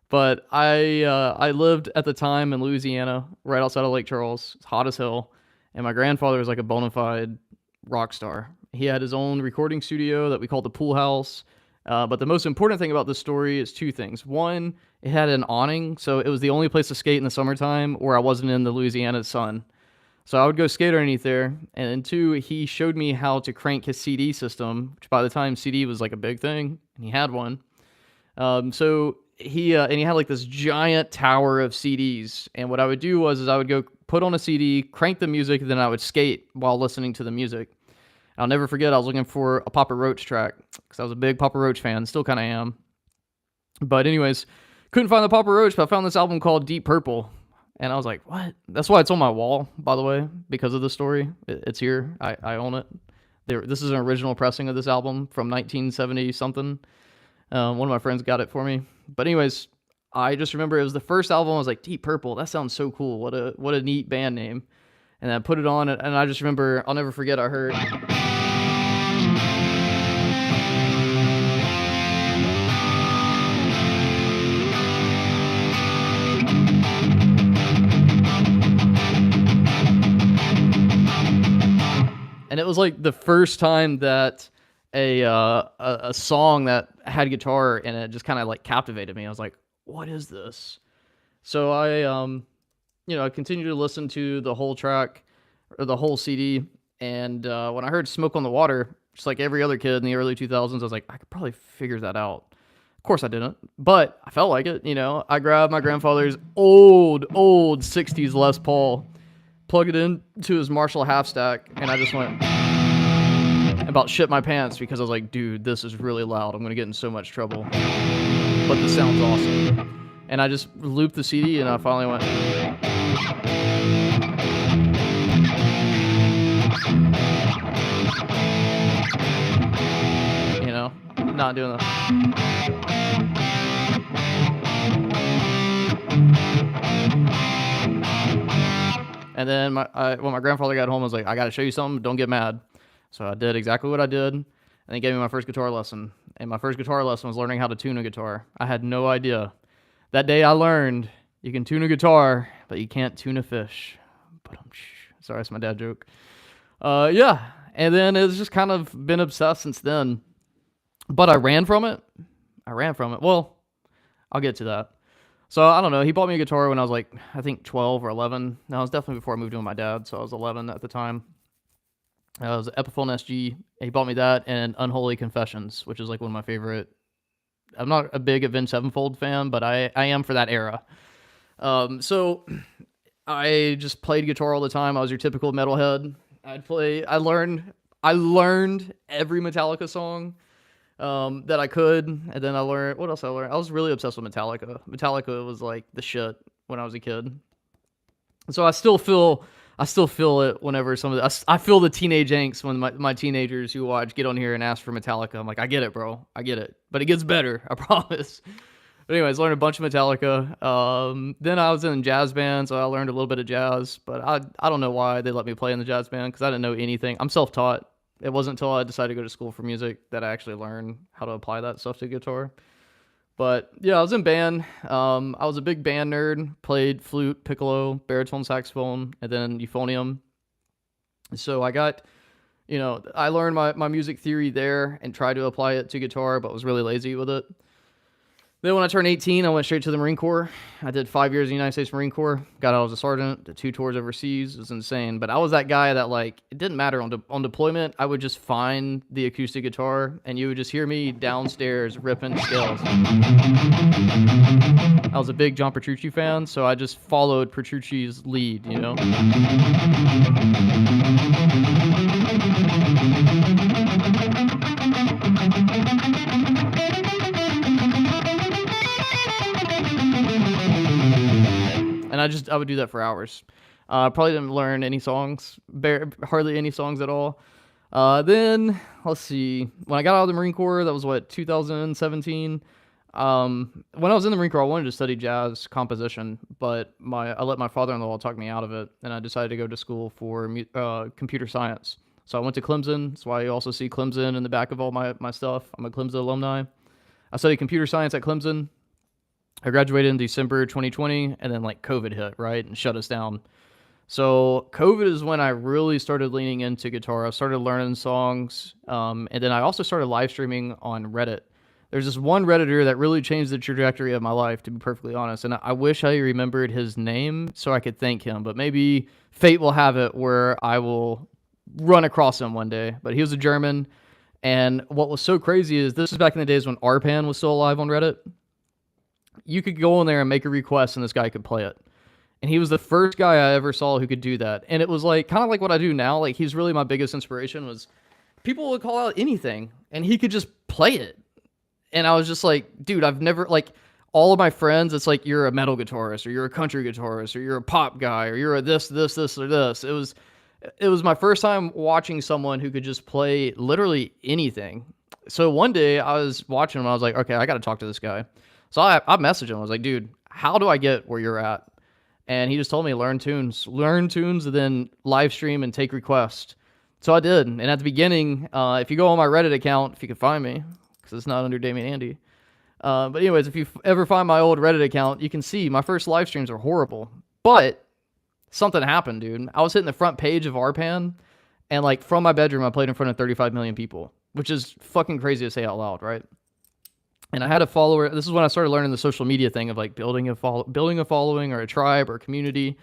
Speaker 1: But I lived at the time in Louisiana, right outside of Lake Charles. It's hot as hell, and my grandfather was like a bona fide rock star. He had his own recording studio that we called the Pool House. But the most important thing about this story is two things. One, it had an awning, so it was the only place to skate in the summertime where I wasn't in the Louisiana sun. So I would go skate underneath there. And then two, he showed me how to crank his CD system, which by the time CD was like a big thing, and he had one. So he had like this giant tower of CDs. And what I would do was I would go put on a CD, crank the music, and then I would skate while listening to the music. I'll never forget, I was looking for a Papa Roach track because I was a big Papa Roach fan, still kind of am. But anyways, couldn't find the Papa Roach, but I found this album called Deep Purple. And I was like, what? That's why it's on my wall, by the way, because of the story. It's here. I own it. This is an original pressing of this album from 1970-something. One of my friends got it for me. But anyways, I just remember it was the first album. I was like, Deep Purple, that sounds so cool. What a neat band name. And I put it on, and I just remember, I'll never forget, I heard... And it was like the first time that a song that had guitar in it just kind of like captivated me. I was like, what is this? So I continued to listen to the whole track or the whole CD. And when I heard Smoke on the Water, just like every other kid in the early 2000s, I was like, I could probably figure that out. Of course I didn't, but I felt like it. I grabbed my grandfather's old 60s Les Paul, plugged it into his Marshall half stack, and I just went about shit my pants because I was like, dude, this is really loud. I'm going to get in so much trouble. But this sounds awesome. And I just looped the CD, and I finally went... not doing that. And then when my grandfather got home, I was like, I got to show you something. Don't get mad. So I did exactly what I did. And he gave me my first guitar lesson. And my first guitar lesson was learning how to tune a guitar. I had no idea. That day I learned you can tune a guitar, but you can't tune a fish. But sorry, that's my dad joke. Yeah. And then it's just kind of been obsessed since then. But I ran from it. Well, I'll get to that. So, I don't know. He bought me a guitar when I was like, I think 12 or 11. No, it was definitely before I moved in with my dad, so I was 11 at the time. It was an Epiphone SG. He bought me that and Unholy Confessions, which is like one of my favorite. I'm not a big Avenged Sevenfold fan, but I am for that era. So, I just played guitar all the time. I was your typical metalhead. I learned every Metallica song that I could, and then I learned, what else I learned? I was really obsessed with Metallica. Metallica was like the shit when I was a kid. So I still feel it whenever I feel the teenage angst when my teenagers who watch get on here and ask for Metallica. I'm like, I get it, bro. I get it. But it gets better, I promise. But anyways, learned a bunch of Metallica. Then I was in a jazz band, so I learned a little bit of jazz. But I don't know why they let me play in the jazz band, because I didn't know anything. I'm self-taught. It wasn't until I decided to go to school for music that I actually learned how to apply that stuff to guitar. But yeah, I was in band. I was a big band nerd. Played flute, piccolo, baritone saxophone, and then euphonium. So I got, I learned my music theory there and tried to apply it to guitar, but was really lazy with it. Then when I turned 18, I went straight to the Marine Corps. I did 5 years in the United States Marine Corps. Got out as a sergeant, did 2 tours overseas. It was insane. But I was that guy that, like, it didn't matter on deployment. I would just find the acoustic guitar, and you would just hear me downstairs ripping scales. I was a big John Petrucci fan, so I just followed Petrucci's lead, And I would do that for hours. Probably didn't learn any songs, hardly any songs at all. Then, let's see, when I got out of the Marine Corps, that was 2017. When I was in the Marine Corps, I wanted to study jazz composition, but I let my father-in-law talk me out of it, and I decided to go to school for computer science. So I went to Clemson. That's why you also see Clemson in the back of all my stuff. I'm a Clemson alumni. I studied computer science at Clemson. I graduated in December 2020, and then COVID hit, right, and shut us down. So COVID is when I really started leaning into guitar. I started learning songs, and then I also started live streaming on Reddit. There's this one Redditor that really changed the trajectory of my life, to be perfectly honest, and I wish I remembered his name so I could thank him, but maybe fate will have it where I will run across him one day. But he was a German, and what was so crazy is this is back in the days when RPAN was still alive on Reddit. You could go in there and make a request, and this guy could play it. And he was the first guy I ever saw who could do that. And it was like kind of like what I do now. Like he's really my biggest inspiration. Was people would call out anything and he could just play it. And I was just like, dude, I've never like all of my friends, it's like you're a metal guitarist or you're a country guitarist or you're a pop guy or you're a this or this. It was my first time watching someone who could just play literally anything. So one day I was watching him, I was like, okay, I got to talk to this guy. So I messaged him. I was like, dude, how do I get where you're at? And he just told me learn tunes, and then live stream and take requests. So I did. And at the beginning, if you go on my Reddit account, if you can find me, because it's not under Damien Andy. But anyways, if you ever find my old Reddit account, you can see my first live streams are horrible. But something happened, dude. I was hitting the front page of RPAN, and like from my bedroom, I played in front of 35 million people, which is fucking crazy to say out loud, right? And I had a follower. This is when I started learning the social media thing of like building a following or a tribe or a community.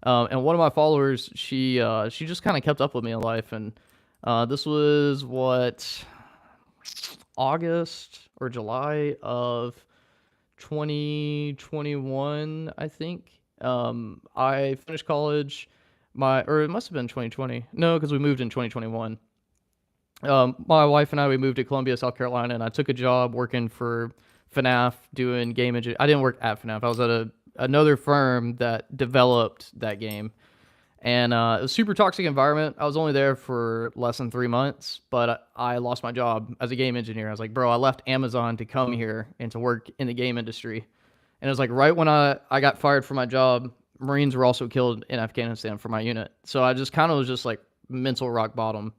Speaker 1: And one of my followers, she just kind of kept up with me in life, and this was what August or July of 2021, I think. I finished college, or it must have been 2020. No, because we moved in 2021. My wife and I, we moved to Columbia, South Carolina, and I took a job working for FNAF doing game engineering. I didn't work at FNAF. I was at another firm that developed that game. And it was a super toxic environment. I was only there for less than 3 months, but I lost my job as a game engineer. I was like, bro, I left Amazon to come here and to work in the game industry. And it was like right when I got fired from my job, Marines were also killed in Afghanistan for my unit. So I just kind of was just like mental rock bottom.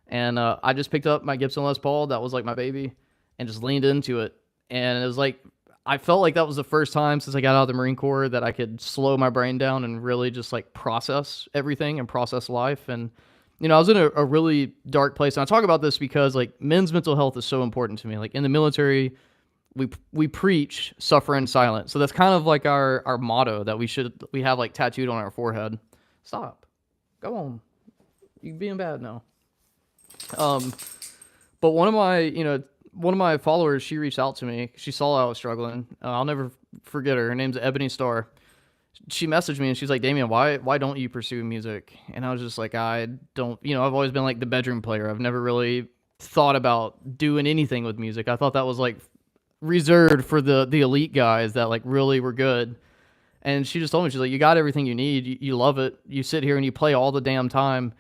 Speaker 1: And I just picked up my Gibson Les Paul. That was like my baby, and just leaned into it. And it was like, I felt like that was the first time since I got out of the Marine Corps that I could slow my brain down and really just like process everything and process life. And, you know, I was in a really dark place. And I talk about this because like men's mental health is so important to me. Like in the military, we preach suffer in silence. So that's kind of like our motto that we have like tattooed on our forehead. Stop. Go on. You're being bad now. But one of my followers, she reached out to me. She saw I was struggling. I'll never forget her. Her name's Ebony Star. She messaged me and she's like, Damien, why don't you pursue music? And I was just like, I don't, I've always been like the bedroom player. I've never really thought about doing anything with music. I thought that was like reserved for the elite guys that like really were good. And she just told me, she's like, you got everything you need. You love it. You sit here and you play all the damn time.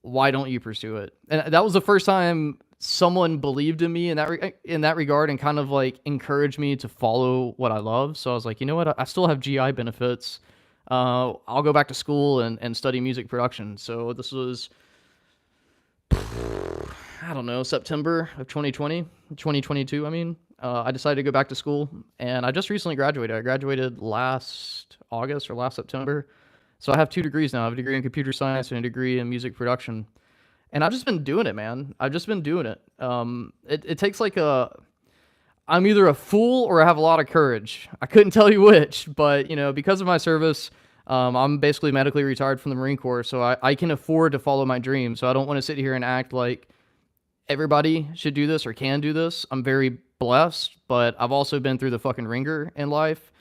Speaker 1: Why don't you pursue it? And that was the first time someone believed in me in that regard and kind of like encouraged me to follow what I love. So I was like, you know what? I still have GI benefits. I'll go back to school and study music production. So this was, I don't know, September of 2022. I mean, I decided to go back to school, and I just recently graduated. I graduated last August or last September. So I have 2 degrees now. I have a degree in computer science and a degree in music production. And I've just been doing it, man. I've just been doing it. It takes like I'm either a fool or I have a lot of courage. I couldn't tell you which, but because of my service, I'm basically medically retired from the Marine Corps, so I can afford to follow my dreams. So I don't want to sit here and act like everybody should do this or can do this. I'm very blessed, but I've also been through the fucking ringer in life.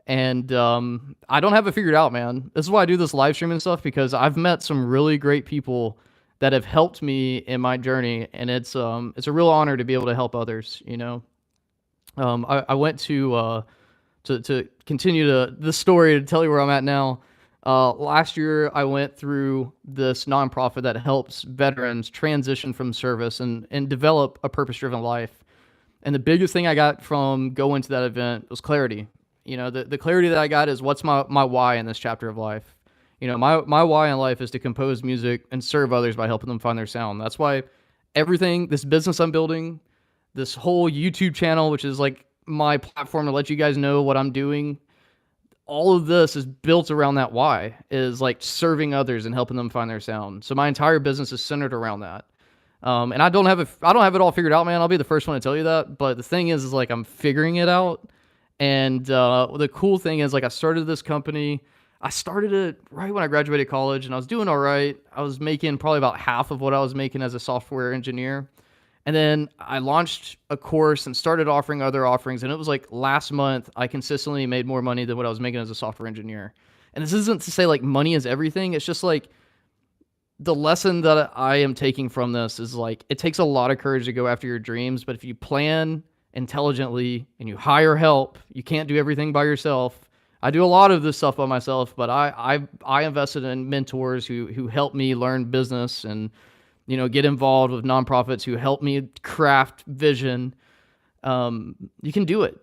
Speaker 1: And I don't have it figured out, man. This is why I do this live stream and stuff, because I've met some really great people that have helped me in my journey, and it's a real honor to be able to help others. I went to continue the story to tell you where I'm at now. Last year, I went through this nonprofit that helps veterans transition from service and develop a purpose-driven life. And the biggest thing I got from going to that event was clarity. The clarity that I got is what's my why in this chapter of life. My why in life is to compose music and serve others by helping them find their sound. That's why this business I'm building, this whole YouTube channel, which is like my platform to let you guys know what I'm doing, all of this is built around that why, is like serving others and helping them find their sound. So my entire business is centered around that. And I don't have it all figured out, man. I'll be the first one to tell you that. But the thing is like I'm figuring it out. And the cool thing is, like, I started this company. I started it right when I graduated college, and I was doing all right. I was making probably about half of what I was making as a software engineer. And then I launched a course and started offering other offerings. And it was like last month, I consistently made more money than what I was making as a software engineer. And this isn't to say like money is everything. It's just like the lesson that I am taking from this is like it takes a lot of courage to go after your dreams, but if you plan intelligently and you hire help, you can't do everything by yourself. I do a lot of this stuff by myself, but I invested in mentors who helped me learn business and get involved with nonprofits who help me craft vision. You can do it.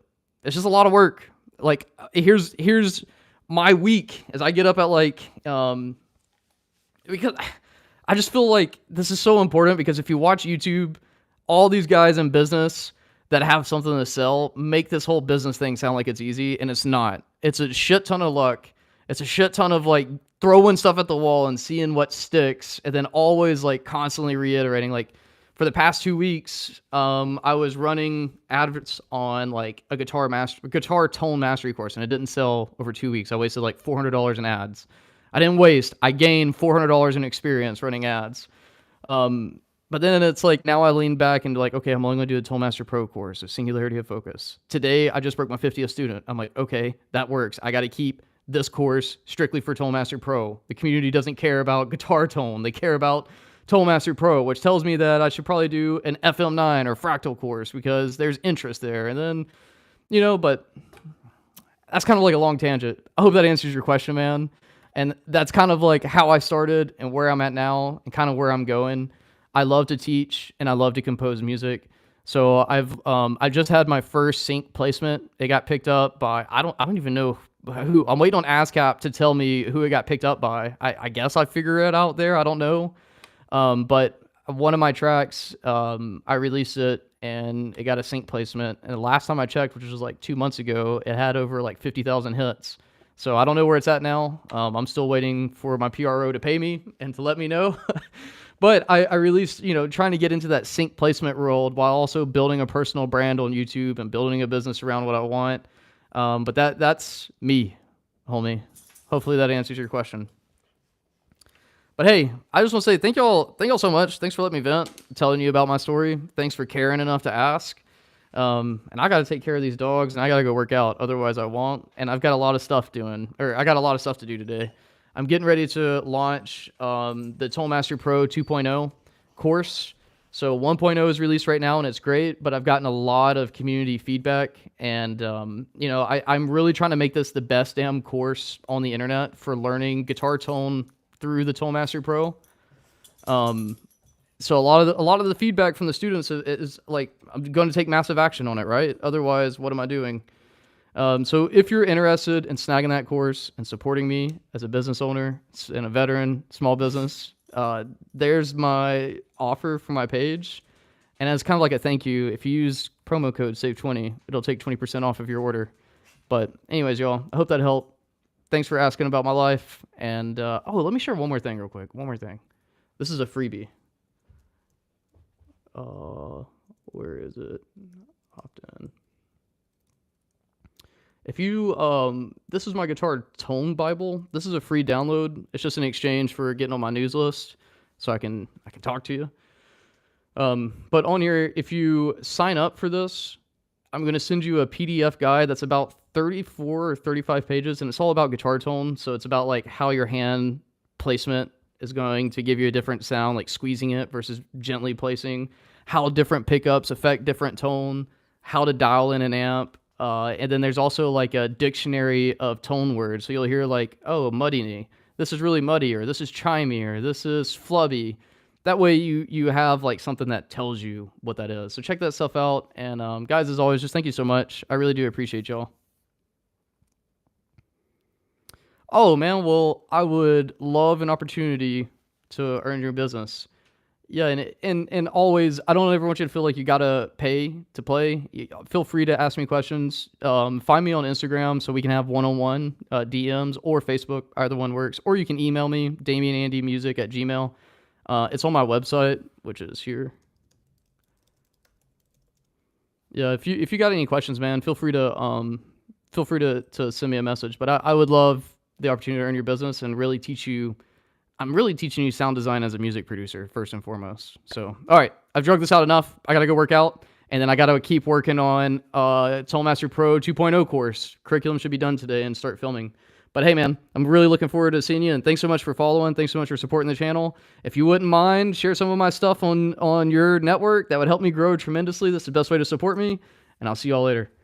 Speaker 1: It's just a lot of work. Like here's my week as I get up at like because I just feel like this is so important because if you watch YouTube, all these guys in business that have something to sell make this whole business thing sound like it's easy, and it's not. It's a shit ton of luck. It's a shit ton of like throwing stuff at the wall and seeing what sticks, and then always like constantly reiterating. Like for the past 2 weeks, I was running adverts on like a guitar tone mastery course, and it didn't sell over 2 weeks. I wasted like $400 in ads. I didn't waste. I gained $400 in experience running ads. But then it's like now I lean back into like, okay, I'm only going to do the Tollmaster Pro course of singularity of focus. Today, I just broke my 50th student. I'm like, okay, that works. I got to keep this course strictly for Tollmaster Pro. The community doesn't care about guitar tone. They care about Tollmaster Pro, which tells me that I should probably do an FM9 or fractal course because there's interest there. And then, but that's kind of like a long tangent. I hope that answers your question, man. And that's kind of like how I started and where I'm at now and kind of where I'm going. I love to teach and I love to compose music. So I just had my first sync placement. It got picked up by I don't even know who. I'm waiting on ASCAP to tell me who it got picked up by. I guess I figure it out there. I don't know. But one of my tracks, I released it and it got a sync placement. And the last time I checked, which was like 2 months ago, it had over like 50,000 hits. So I don't know where it's at now. I'm still waiting for my PRO to pay me and to let me know. But I released, trying to get into that sync placement world while also building a personal brand on YouTube and building a business around what I want. But that's me, homie. Hopefully that answers your question. But hey, I just want to say thank y'all so much. Thanks for letting me vent, telling you about my story. Thanks for caring enough to ask. And I got to take care of these dogs and I got to go work out. Otherwise I won't. And I've got a lot of stuff to do today. I'm getting ready to launch, the Tollmaster Pro 2.0 course. So 1.0 is released right now and it's great, but I've gotten a lot of community feedback and, I'm really trying to make this the best damn course on the internet for learning guitar tone through the Tollmaster Pro. So a lot of the feedback from the students is like, I'm going to take massive action on it, right? Otherwise, what am I doing? So if you're interested in snagging that course and supporting me as a business owner and a veteran small business, there's my offer for my page. And as kind of like a thank you, if you use promo code SAVE20, it'll take 20% off of your order. But anyways, y'all, I hope that helped. Thanks for asking about my life. And, let me share one more thing real quick. One more thing. This is a freebie. Where is it? Opt in. If you, this is my guitar tone Bible. This is a free download. It's just an exchange for getting on my news list so I can talk to you. But on here, if you sign up for this, I'm going to send you a PDF guide that's about 34 or 35 pages, and it's all about guitar tone. So it's about like how your hand placement is going to give you a different sound, like squeezing it versus gently placing, how different pickups affect different tone, how to dial in an amp. And then there's also like a dictionary of tone words. So you'll hear like, oh, muddy, this is really muddy, or this is chimey, or this is flubby. That way you have like something that tells you what that is. So check that stuff out. And guys, as always, just thank you so much. I really do appreciate y'all. Oh man, well, I would love an opportunity to earn your business. Yeah, and always, I don't ever want you to feel like you gotta pay to play. Feel free to ask me questions. Find me on Instagram so we can have one-on-one DMs, or Facebook. Either one works. Or you can email me, DamianAndyMusic@gmail.com. It's on my website, which is here. Yeah, if you got any questions, man, feel free to send me a message. But I would love the opportunity to earn your business and really teach you. I'm really teaching you sound design as a music producer, first and foremost. So, all right, I've drug this out enough. I got to go work out, and then I got to keep working on Tollmaster Pro 2.0 course. Curriculum should be done today and start filming. But hey, man, I'm really looking forward to seeing you, and thanks so much for following. Thanks so much for supporting the channel. If you wouldn't mind, share some of my stuff on your network. That would help me grow tremendously. That's the best way to support me, and I'll see you all later.